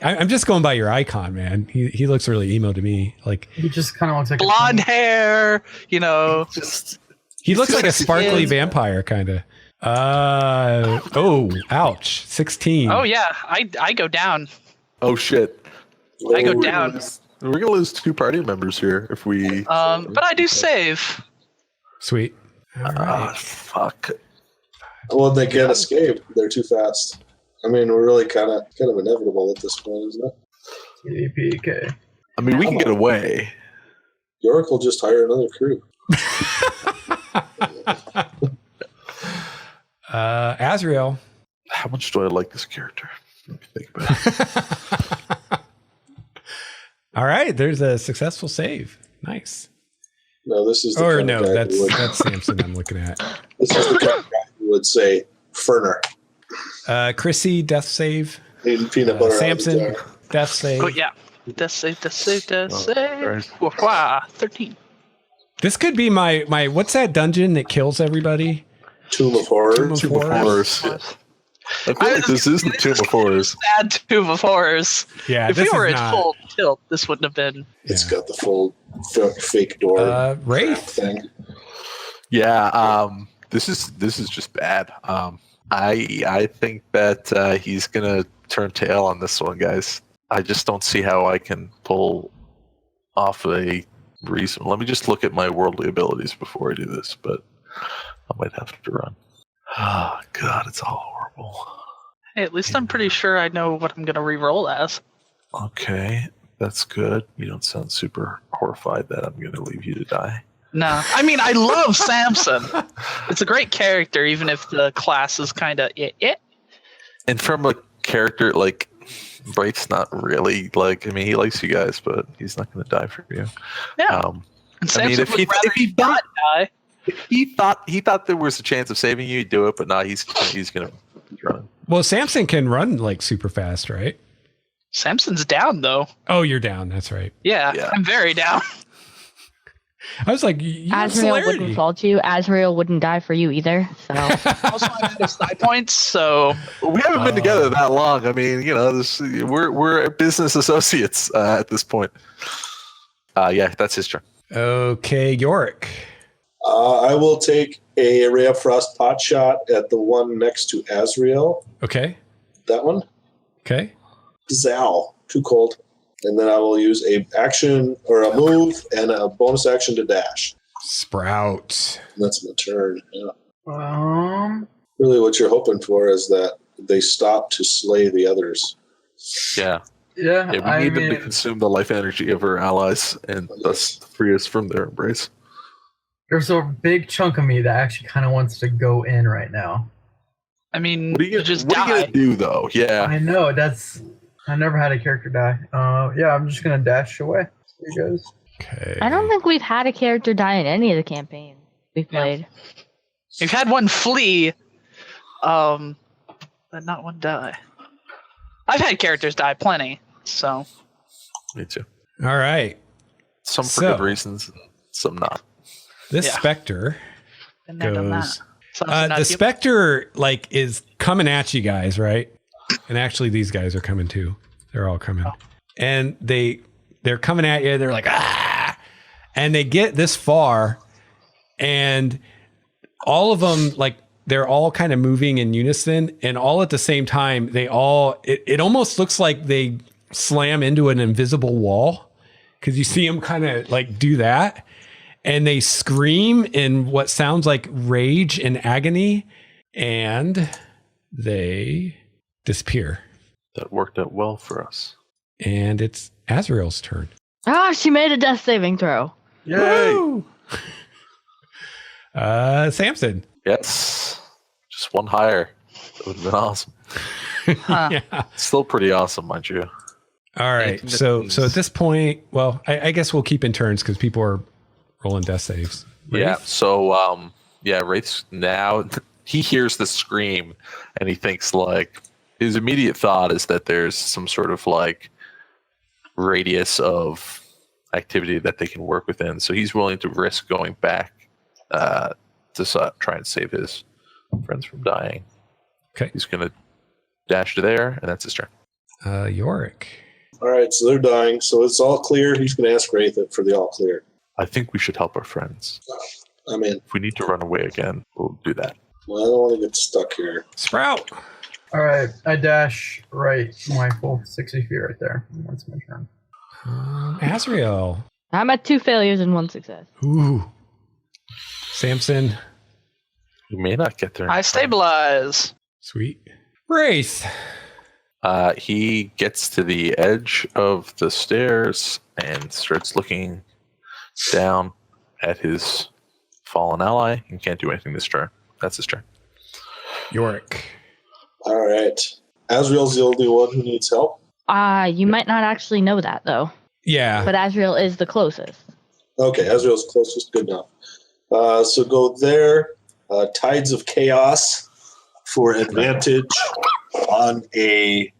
I'm just going by your icon, man. He looks really emo to me. Like he just kind of looks like Blonde hair, you know. just he looks like a sexy sparkly kids. vampire, kind of. Ouch! 16. Oh yeah, I go down. oh shit. I go Oh, down. We're gonna lose 2 party members here if we. But I do save. Sweet. All right. Ah, fuck. Well, they can't escape. They're too fast. I mean, we're really kind of inevitable at this point, isn't it? TDPK. I mean, we can get away. Iorek will just hire another crew. Azrael. How much do I like this character? Let me think about it. All right, there's a successful save. Nice. No, this is the Or kind no, of guy that's who would, that's Samson I'm looking at. this is the kind of guy who would say Ferner. Chrissy, death save. Eating peanut butter. Samson, out of the jar. death save. Oh yeah. Death save, death save, death save. right. Wah, 13. This could be my what's that dungeon that kills everybody? Tomb of Horrors. Tomb of Horrors. Horrors. I feel like this is the Tomb of Horrors. Sad Tomb of Horrors. Yeah, If this we were is at not. full tilt, this wouldn't have been. It's got the full fake door Wraith. thing. Yeah, this is just bad. I think that he's gonna turn tail on this one, guys. I just don't see how I can pull off a reason. Let me just look at my worldly abilities before I do this, but I might have to run. Oh, God, it's all horrible. Hey, at least I'm pretty sure I know what I'm going to re-roll as. Okay, that's good. You don't sound super horrified that I'm going to leave you to die. No. I mean, I love Samson. It's a great character, even if the class is kind of it. And from a character, like, Wraith's not really, like, I mean, he likes you guys, but he's not going to die for you. Yeah. And Samson if he not die. he thought there was a chance of saving you, he'd do it, but no, he's gonna run. Well, Samson can run like super fast, right? Samson's down, though. Oh, you're down. That's right. Yeah. I'm very down. I was like, you have Azrael celerity. wouldn't fault you. Azrael wouldn't die for you either. So Also, I'm out of side points, so We haven't been together that long. I mean, you know, we're business associates at this point. Yeah, that's his turn. Okay, Iorek. I will take a Ray of Frost pot shot at the one next to Azrael. Okay. That one. Okay. Zal. Too cold. And then I will use a action or a move and a bonus action to dash. Sprout. That's my turn. Yeah. Really, what you're hoping for is that they stop to slay the others. Yeah, Yeah, we I need mean, them to consume the life energy of our allies and thus free us from their embrace. there's a big chunk of me that actually kind of wants to go in right now. I mean, What are you just what are you die. gonna do though? Yeah, I know, I never had a character die. Yeah, I'm just gonna dash away. Here you guys. Okay. I don't think we've had a character die in any of the campaigns we've played. We've had one flee, but not one die. I've had characters die plenty, so. me too. All right. Some for So- good reasons, some not. This Yeah. specter Been there, done that. goes. Something not The you- specter like is coming at you guys, right? And actually, these guys are coming too. They're all coming, and they're coming at you. They're like and they get this far, and all of them like they're all kind of moving in unison, and all at the same time. They all it almost looks like they slam into an invisible wall because you see them kind of like do that. And they scream in what sounds like rage and agony, and they disappear. That worked out well for us. And it's Azrael's turn. She made a death saving throw. Woo! Samson. Yes, just one higher. That would have been awesome. Huh. Yeah. Still pretty awesome, mind you. All right. Anything So that at this point, well, I guess we'll keep in turns because people are rolling death saves. Yeah. Wraith? So, Wraith's now he hears the scream, and he thinks like his immediate thought is that there's some sort of like radius of activity that they can work within. So he's willing to risk going back to try and save his friends from dying. Okay. He's gonna dash to there, and that's his turn. Iorek. All right, so they're dying. So it's all clear. He's going to ask Wraith for the all clear. I think we should help our friends. I'm in. If we need to run away again, we'll do that. Well, I don't want to get stuck here. Sprout. All right, I dash right my full 60 feet right there. That's my turn. Azrael. I'm at 2 failures and 1 success. Ooh. Samson. We may not get there. I stabilize. Sweet. Wraith. He gets to the edge of the stairs and starts looking down at his fallen ally and can't do anything this turn. That's his turn. Iorek. All right. Azrael's the only one who needs help. You might not actually know that though. Yeah. But Azrael is the closest. Okay, Azrael's closest. Good enough. So go there. Tides of Chaos for advantage on a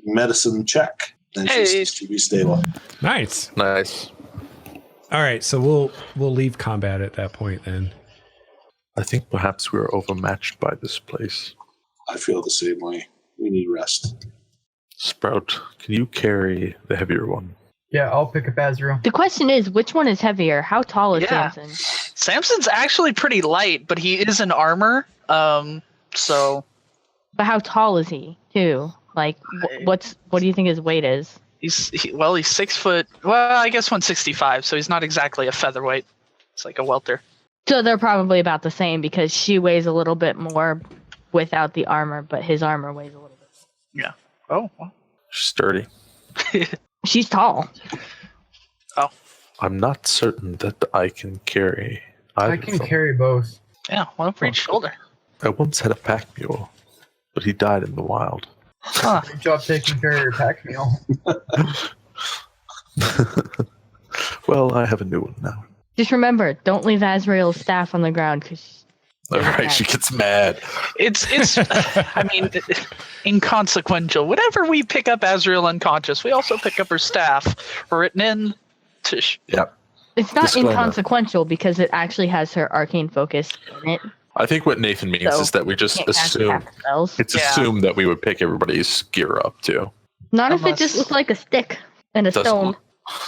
medicine check. And Hey. she seems to be stable. Nice. Nice. All right, so we'll leave combat at that point then. I think perhaps we're overmatched by this place. I feel the same way. We need rest. Sprout, can you carry the heavier one? Yeah, I'll pick up Azrael. The question is, which one is heavier? How tall is Yeah. Samson? Samson's actually pretty light, but he is in armor. So But how tall is he too? Like, what do you think his weight is? he's 6 foot. Well, I guess 165. So he's not exactly a featherweight. It's like a welter. So they're probably about the same because she weighs a little bit more without the armor, but his armor weighs a little bit. Yeah. Oh. Well. Sturdy. She's tall. I'm not certain that I can carry either I can of them. carry both. Yeah. One for each shoulder. I once had a pack mule, but he died in the wild. Huh. Good job taking care of your pack mule. Well, I have a new one now. Just remember, don't leave Azrael's staff on the ground because All right, she gets mad. It's I mean, inconsequential. Whenever we pick up Azrael unconscious, we also pick up her staff written in. Yep. it's not Disclaimer. inconsequential because it actually has her arcane focus in it. I think what Nathan means So, is that we just Can't cast assume half the spells. it's Yeah. assumed that we would pick everybody's gear up too. Not if it Unless- just looks like a stick and a Doesn't stone. look-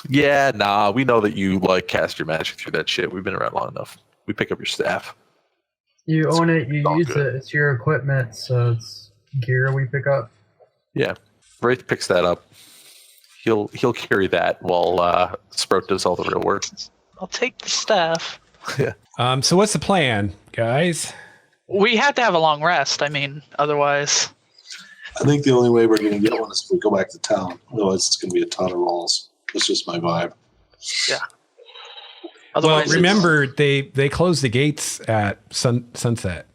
Yeah, nah, we know that you like cast your magic through that shit. We've been around long enough. We pick up your staff. You own it, you all use good. it, it's your equipment, so it's gear we pick up. Yeah, Wraith picks that up. He'll carry that while Sprout does all the real work. I'll take the staff. So what's the plan, guys? We have to have a long rest. I mean, otherwise. I think the only way we're going to get one is if we go back to town. Otherwise, it's going to be a ton of rolls. That's just my vibe. Well, Otherwise, it's- remember they close the gates at sunset,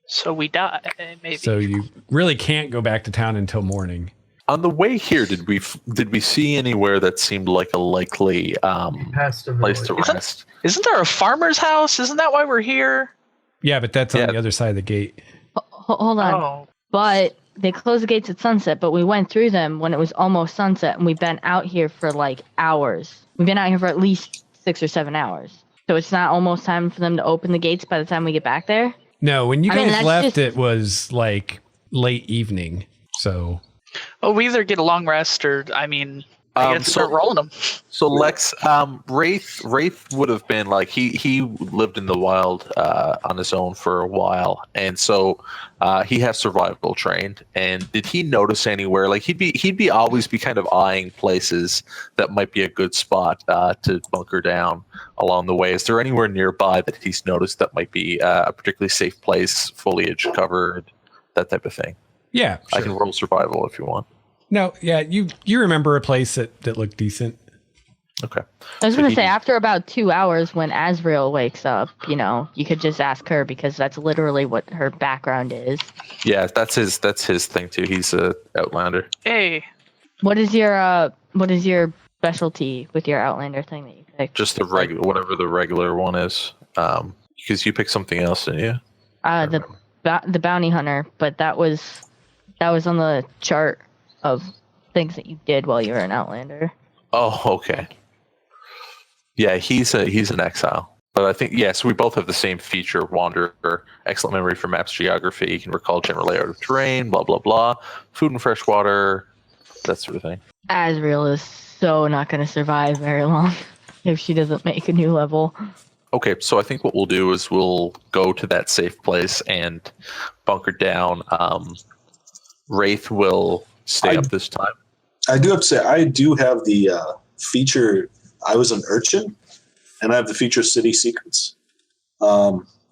So we die, maybe. so you really can't go back to town until morning. On the way here, did we see anywhere that seemed like a likely Past a place to village. rest? Isn't there a farmer's house? Isn't that why we're here? Yeah, but that's on Yeah. the other side of the gate. Hold on. Oh, But they closed the gates at sunset, but we went through them when it was almost sunset, and we've been out here for like hours. We've been out here for at least 6 or 7 hours. So it's not almost time for them to open the gates by the time we get back there? No, when you I mean, guys that's left, just- it was like late evening. So well, we either get a long rest or, I mean, I guess So- start rolling them. So Lex, Wraith would have been like he lived in the wild on his own for a while, and so he has survival trained. And did he notice anywhere like he'd be always be kind of eyeing places that might be a good spot to bunker down along the way? Is there anywhere nearby that he's noticed that might be a particularly safe place, foliage covered, that type of thing? yeah, I sure. can roll survival if you want. No, yeah, you remember a place that looked decent. Okay. I was So going to he- say, after about 2 hours when Azrael wakes up, you could just ask her because that's literally what her background is. Yeah, that's his thing too. He's a Outlander. Hey, What is your specialty with your Outlander thing that you picked? Just the regular, whatever the regular one is. Because you picked something else, didn't you? The bounty hunter, but that was on the chart of things that you did while you were an Outlander. Oh, okay. Yeah, he's an exile. But I think yes, we both have the same feature: wanderer, excellent memory for maps, geography. You can recall general layout of terrain, blah blah blah. Food and fresh water, that sort of thing. Azrael is so not going to survive very long if she doesn't make a new level. Okay, so I think what we'll do is we'll go to that safe place and bunker down. Wraith will stay up this time. I do have to say, I do have the feature. I was an urchin, and I have the feature City Secrets.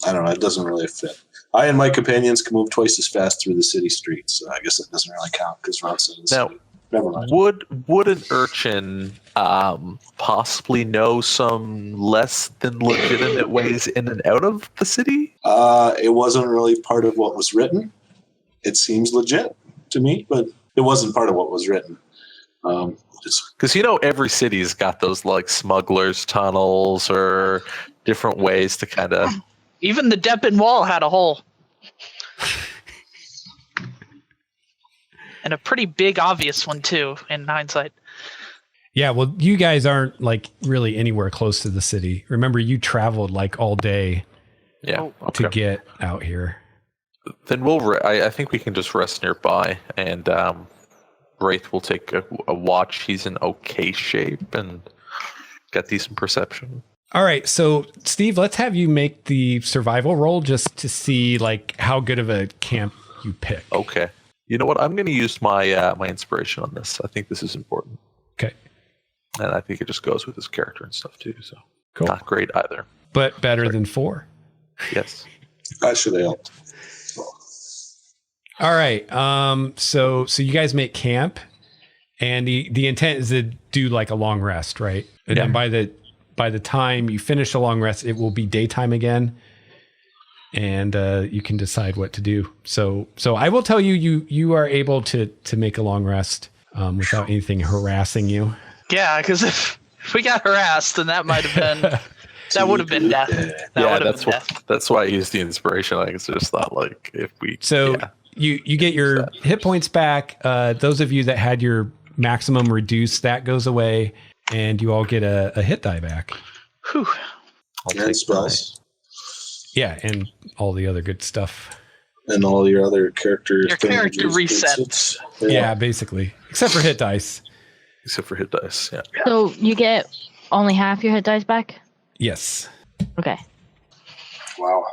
I don't know. It doesn't really fit. I and my companions can move twice as fast through the city streets. So I guess it doesn't really count because we're outside the Now, city. Never mind. would an urchin possibly know some less than legitimate ways in and out of the city? It wasn't really part of what was written. It seems legit to me, but it wasn't part of what was written. Because every city's got those like smugglers' tunnels or different ways to kind of. Even the Deppen wall had a hole. And a pretty big, obvious one, too, in hindsight. Yeah, well, you guys aren't like really anywhere close to the city. Remember, you traveled like all day to get out here. Then I think we can just rest nearby, and Wraith will take a watch. He's in okay shape and got decent perception. All right, so Steve, let's have you make the survival roll just to see like how good of a camp you pick. Okay. You know what? I'm going to use my my inspiration on this. I think this is important. Okay. And I think it just goes with his character and stuff too. So Cool. Not great either. But better than 4. Yes. I should have helped. All right. So you guys make camp, and the intent is to do like a long rest, right? And then by the time you finish a long rest, it will be daytime again, and you can decide what to do. So I will tell you are able to make a long rest without anything harassing you. Yeah, because if we got harassed, then that might have been that would have been death. That's why I used the inspiration. Like it's just not like if we. So you get your hit points back. Those of you that had your maximum reduced, that goes away, and you all get a hit die back. Whew. And spells. Yeah, and all the other good stuff. And all your other characters. Your character resets. Yeah, basically. Except for hit dice. Except for hit dice, yeah. So you get only half your hit dice back? Yes. Okay. Wow.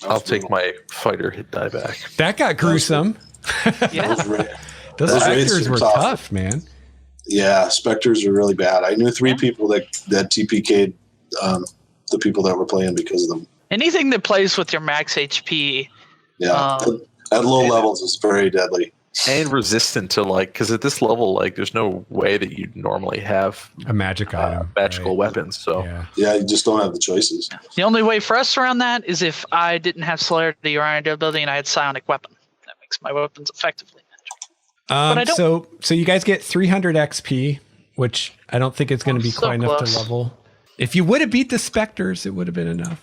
I'll take my fighter hit die back. That got gruesome. Yeah. Those raids specters are were tough. tough, man. Yeah, specters are really bad. I knew 3 people that TPK'd the people that were playing because of them. Anything that plays with your max HP. Yeah, at low levels, it's very deadly. And resistant to because at this level, there's no way that you'd normally have A magic item. magical weapons. So Yeah, you just don't have the choices. The only way for us around that is if I didn't have celerity or iron ability and I had psionic weapon. That makes my weapons effectively magical. But I don't. So you guys get 300 XP, which I don't think it's going to be So quite enough close. to level. If you would have beat the specters, it would have been enough.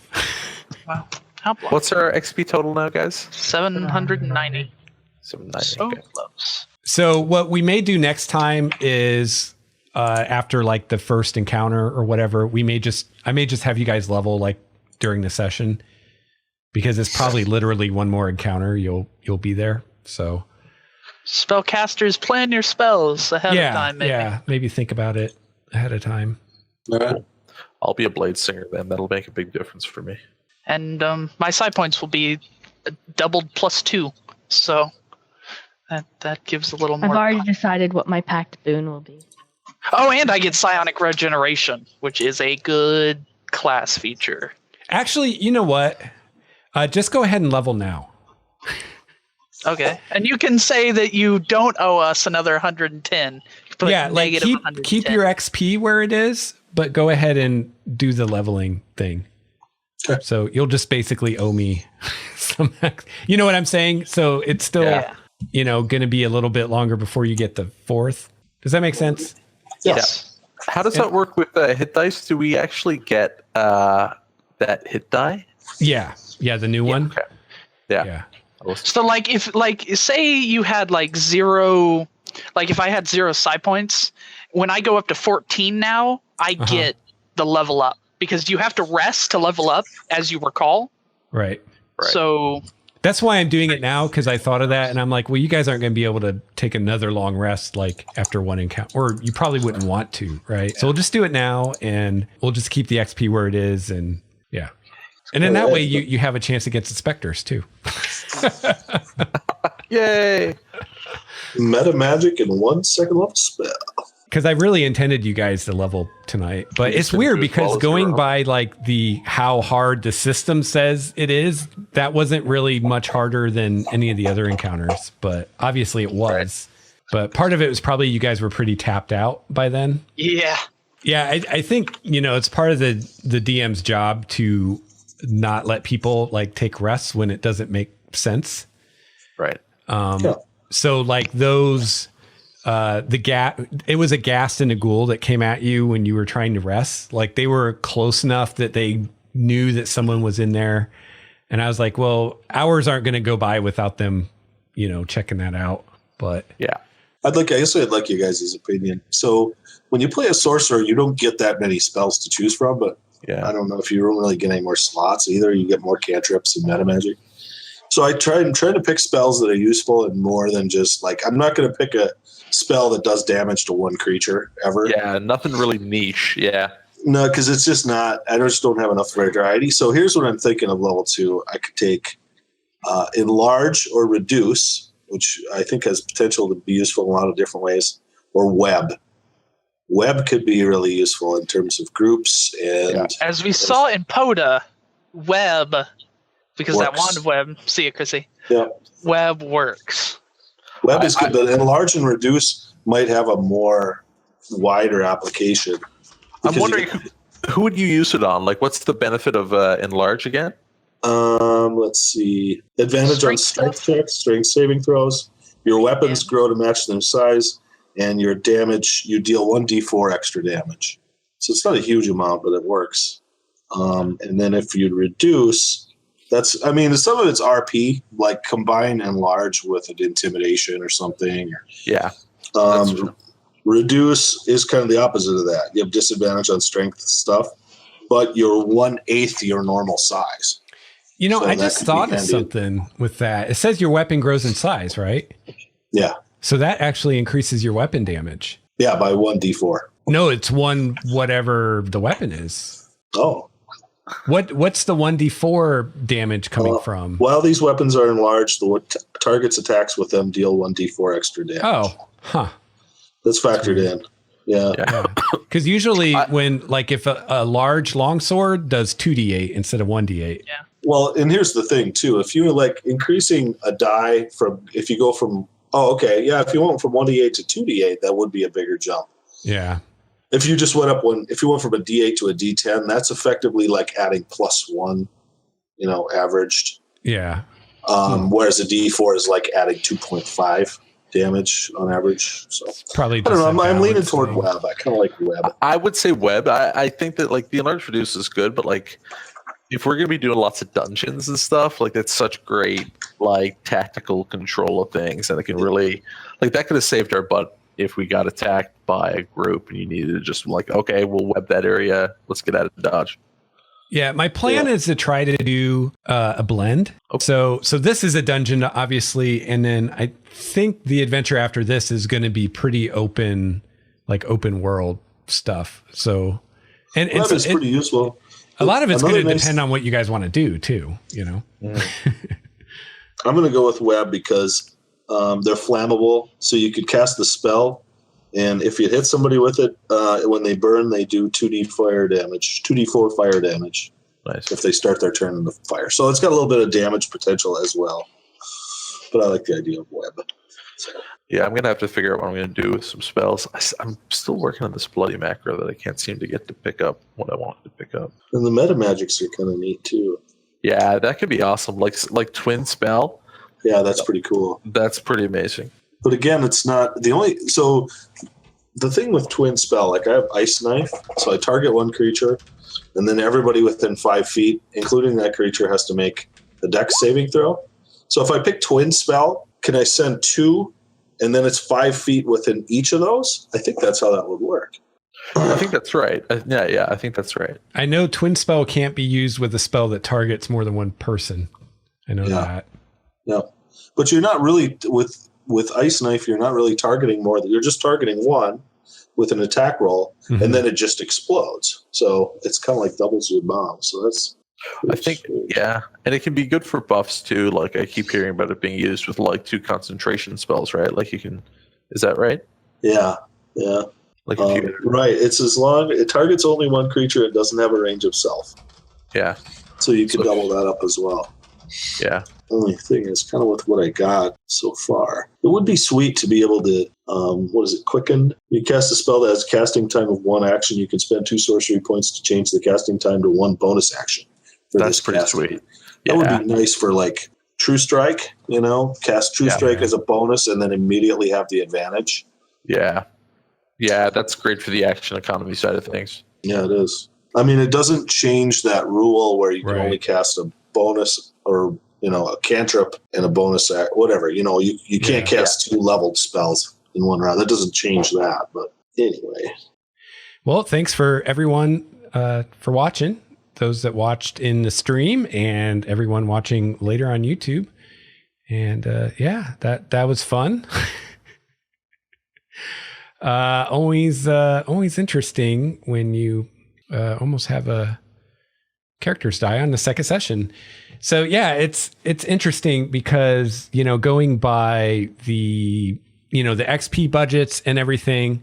Wow. How block? what's our XP total now, guys? 790. 790. So Okay. close. So what we may do next time is after the first encounter or whatever, I may just have you guys level during the session, because it's probably literally one more encounter you'll be there. So Spellcasters, plan your spells ahead of time, maybe. yeah, maybe think about it ahead of time. All right. I'll be a blade singer then. That'll make a big difference for me. And my side points will be doubled +2. So that gives a little more. I've already decided what my packed boon will be. Oh, and I get psionic regeneration, which is a good class feature. Actually, you know what? Just go ahead and level now. Okay. And you can say that you don't owe us another 110. Put Yeah, negative keep 110. your XP where it is, but go ahead and do the leveling thing. Okay. So you'll just basically owe me some you know what I'm saying? So it's still going to be a little bit longer before you get the 4th. Does that make sense? Yes. How does that work with hit dice? Do we actually get that hit die? Yeah, the new one. Okay. Yeah. Yeah. So if say you had 0, if I had 0 side points, when I go up to 14 now, I get the level up, because you have to rest to level up, as you recall. Right. So That's why I'm doing it now, because I thought of that, and I'm like, well, you guys aren't going to be able to take another long rest after one encounter, or you probably wouldn't want to, right? So we'll just do it now, and we'll just keep the XP where it is, and yeah. And then that way you have a chance against the specters too. Yay! Meta magic and 1 second level spell. because I really intended you guys to level tonight, but it's didn't weird do as well because as going you were. by like the how hard the system says it is, that wasn't really much harder than any of the other encounters, but obviously it was. But part of it was probably you guys were pretty tapped out by then. Yeah. Yeah, I think, it's part of the DM's job to not let people like take rests when it doesn't make sense. Right. So like those, it was a ghast and a ghoul that came at you when you were trying to rest. Like they were close enough that they knew that someone was in there. And I was like, well, hours aren't going to go by without them, checking that out. But Yeah. I guess I'd like you guys' opinion. So when you play a sorcerer, you don't get that many spells to choose from, but Yeah. I don't know if you don't really get any more slots either. You get more cantrips and meta magic. So I'm trying to pick spells that are useful and more than just like, I'm not going to pick a spell that does damage to one creature ever. Yeah. Nothing really niche. Yeah. No, because it's just not, I just don't have enough variety. So here's what I'm thinking of level 2. I could take enlarge or reduce, which I think has potential to be useful in a lot of different ways, or web. Web could be really useful in terms of groups and As we saw in Poda, web, because that Works. wand of web, see it, Chrissy. Yeah. Web works. Web is good, but enlarge and reduce might have a more wider application. I'm Because wondering who would you use it on? Like, what's the benefit of enlarge again? Let's see. Advantage on Strength strength checks, strength saving throws. Your weapons grow to match their size, and your damage, you deal 1d4 extra damage. So it's not a huge amount, but it works. And then if you reduce, some of it's RP, like combine enlarge with an intimidation or something. Yeah. That's true. Reduce is kind of the opposite of that. You have disadvantage on strength stuff, but you're 1/8 your normal size. So I that just could be thought of handy. something with that. It says your weapon grows in size, right? Yeah. So that actually increases your weapon damage. Yeah, by 1d4. No, it's one whatever the weapon is. Oh. What's the 1d4 damage coming from? While these weapons are enlarged, the target's attacks with them deal 1d4 extra damage. Oh, huh. That's factored in. Yeah. Because usually if a large longsword does 2d8 instead of 1d8. Yeah. Well, and here's the thing too. If you like increasing a die if you go from, if you went from 1d8 to 2d8, that would be a bigger jump. Yeah. If you just if you went from a d8 to a d10, that's effectively like adding +1, averaged. Yeah. Whereas a d4 is like adding 2.5 damage on average. So Probably. I don't know. I'm leaning balancing. toward web. I kind of like web. I would say web. I think that like the enlarge reduce is good, but like if we're gonna be doing lots of dungeons and stuff, like that's such great like tactical control of things, and it can really like that could have saved our butt if we got attacked by a group and you needed to just like, okay, we'll web that area. Let's get out of dodge. Yeah, my plan is to try to do a blend. Okay. So this is a dungeon, obviously, and then I think the adventure after this is going to be pretty open world stuff. So, and Web is pretty useful. A lot of it's going to Another depend on what you guys want to do too. I'm going to go with web because they're flammable, so you could cast the spell, and if you hit somebody with it, when they burn, they do 2d4 fire damage. Nice. If they start their turn in the fire. So it's got a little bit of damage potential as well. But I like the idea of web. Yeah, I'm gonna have to figure out what I'm gonna do with some spells. I'm still working on this bloody macro that I can't seem to get to pick up what I want to pick up. And the meta magics are kind of neat too. Yeah, that could be awesome. Like twin spell. Yeah, that's pretty cool. That's pretty amazing. But again, it's not the only. So the thing with twin spell, like I have ice knife, so I target one creature, and then everybody within 5 feet, including that creature, has to make a dex saving throw. So if I pick twin spell, can I send 2, and then it's 5 feet within each of those? I think that's how that would work. I think that's right. Yeah, I think that's right. I know twin spell can't be used with a spell that targets more than one person. I know that. Yeah, but you're not really with ice knife. You're not really targeting more. You're just targeting one with an attack roll, and then it just explodes. So it's kind of like doubles your bomb. So that's. I think, yeah, and it can be good for buffs too. Like I keep hearing about it being used with like 2 concentration spells, right? Like you can, is that right? Yeah. Like if you, right. It's as long it targets only one creature and doesn't have a range of self. yeah, So you can double that up as well. yeah, Only thing is kind of with what I got so far. It would be sweet to be able to, quicken? You cast a spell that has a casting time of 1 action. You can spend 2 sorcery points to change the casting time to 1 bonus action. That's pretty sweet. That would be nice for like True Strike, cast True Strike as a bonus and then immediately have the advantage. Yeah. Yeah, that's great for the action economy side of things. Yeah, it is. I mean, it doesn't change that rule where you can only cast a bonus or, a cantrip and a bonus act, whatever. You can't cast 2 leveled spells in one round. That doesn't change that. But anyway. Well, thanks for everyone for watching. Those that watched in the stream and everyone watching later on YouTube. And that was fun. Always interesting when you almost have a characters die on the second session. So yeah, it's interesting because going by the the XP budgets and everything,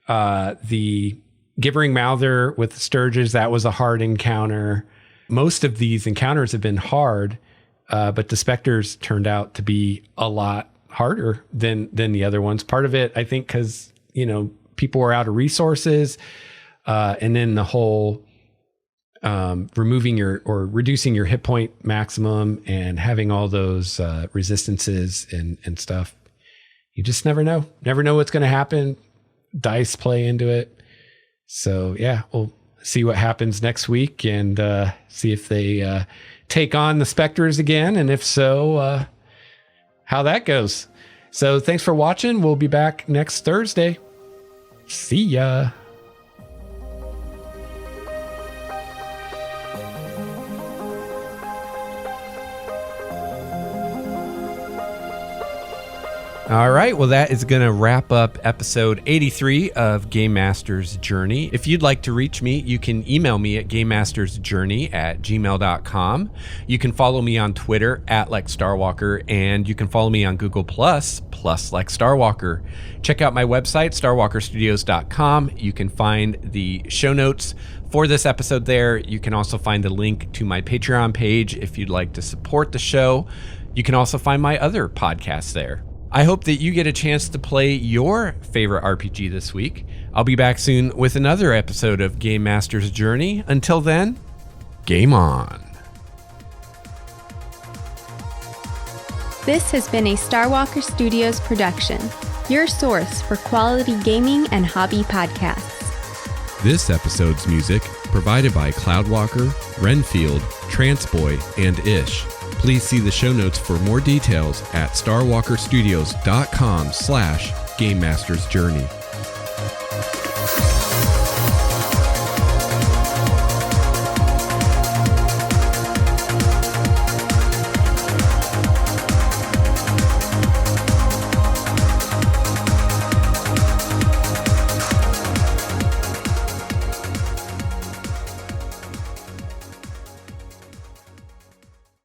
the Givering Mouther with the Sturges, that was a hard encounter. Most of these encounters have been hard, but the Spectres turned out to be a lot harder than the other ones. Part of it, I think, because people were out of resources, and then the whole removing or reducing your hit point maximum and having all those resistances and stuff. You just never know what's going to happen. Dice play into it. So yeah, we'll see what happens next week and see if they take on the Spectres again, and if so, how that goes. So thanks for watching. We'll be back next Thursday. See ya. All right, well, that is going to wrap up episode 83 of Game Master's Journey. If you'd like to reach me, you can email me at gamemastersjourney@gmail.com. You can follow me on Twitter @LexStarwalker, and you can follow me on Google Plus +LexStarwalker. Check out my website, starwalkerstudios.com. You can find the show notes for this episode there. You can also find the link to my Patreon page if you'd like to support the show. You can also find my other podcasts there. I hope that you get a chance to play your favorite RPG this week. I'll be back soon with another episode of Game Master's Journey. Until then, game on. This has been a Starwalker Studios production, your source for quality gaming and hobby podcasts. This episode's music provided by Cloudwalker, Renfield, Transboy, and Ish. Please see the show notes for more details at starwalkerstudios.com/Game Master's Journey.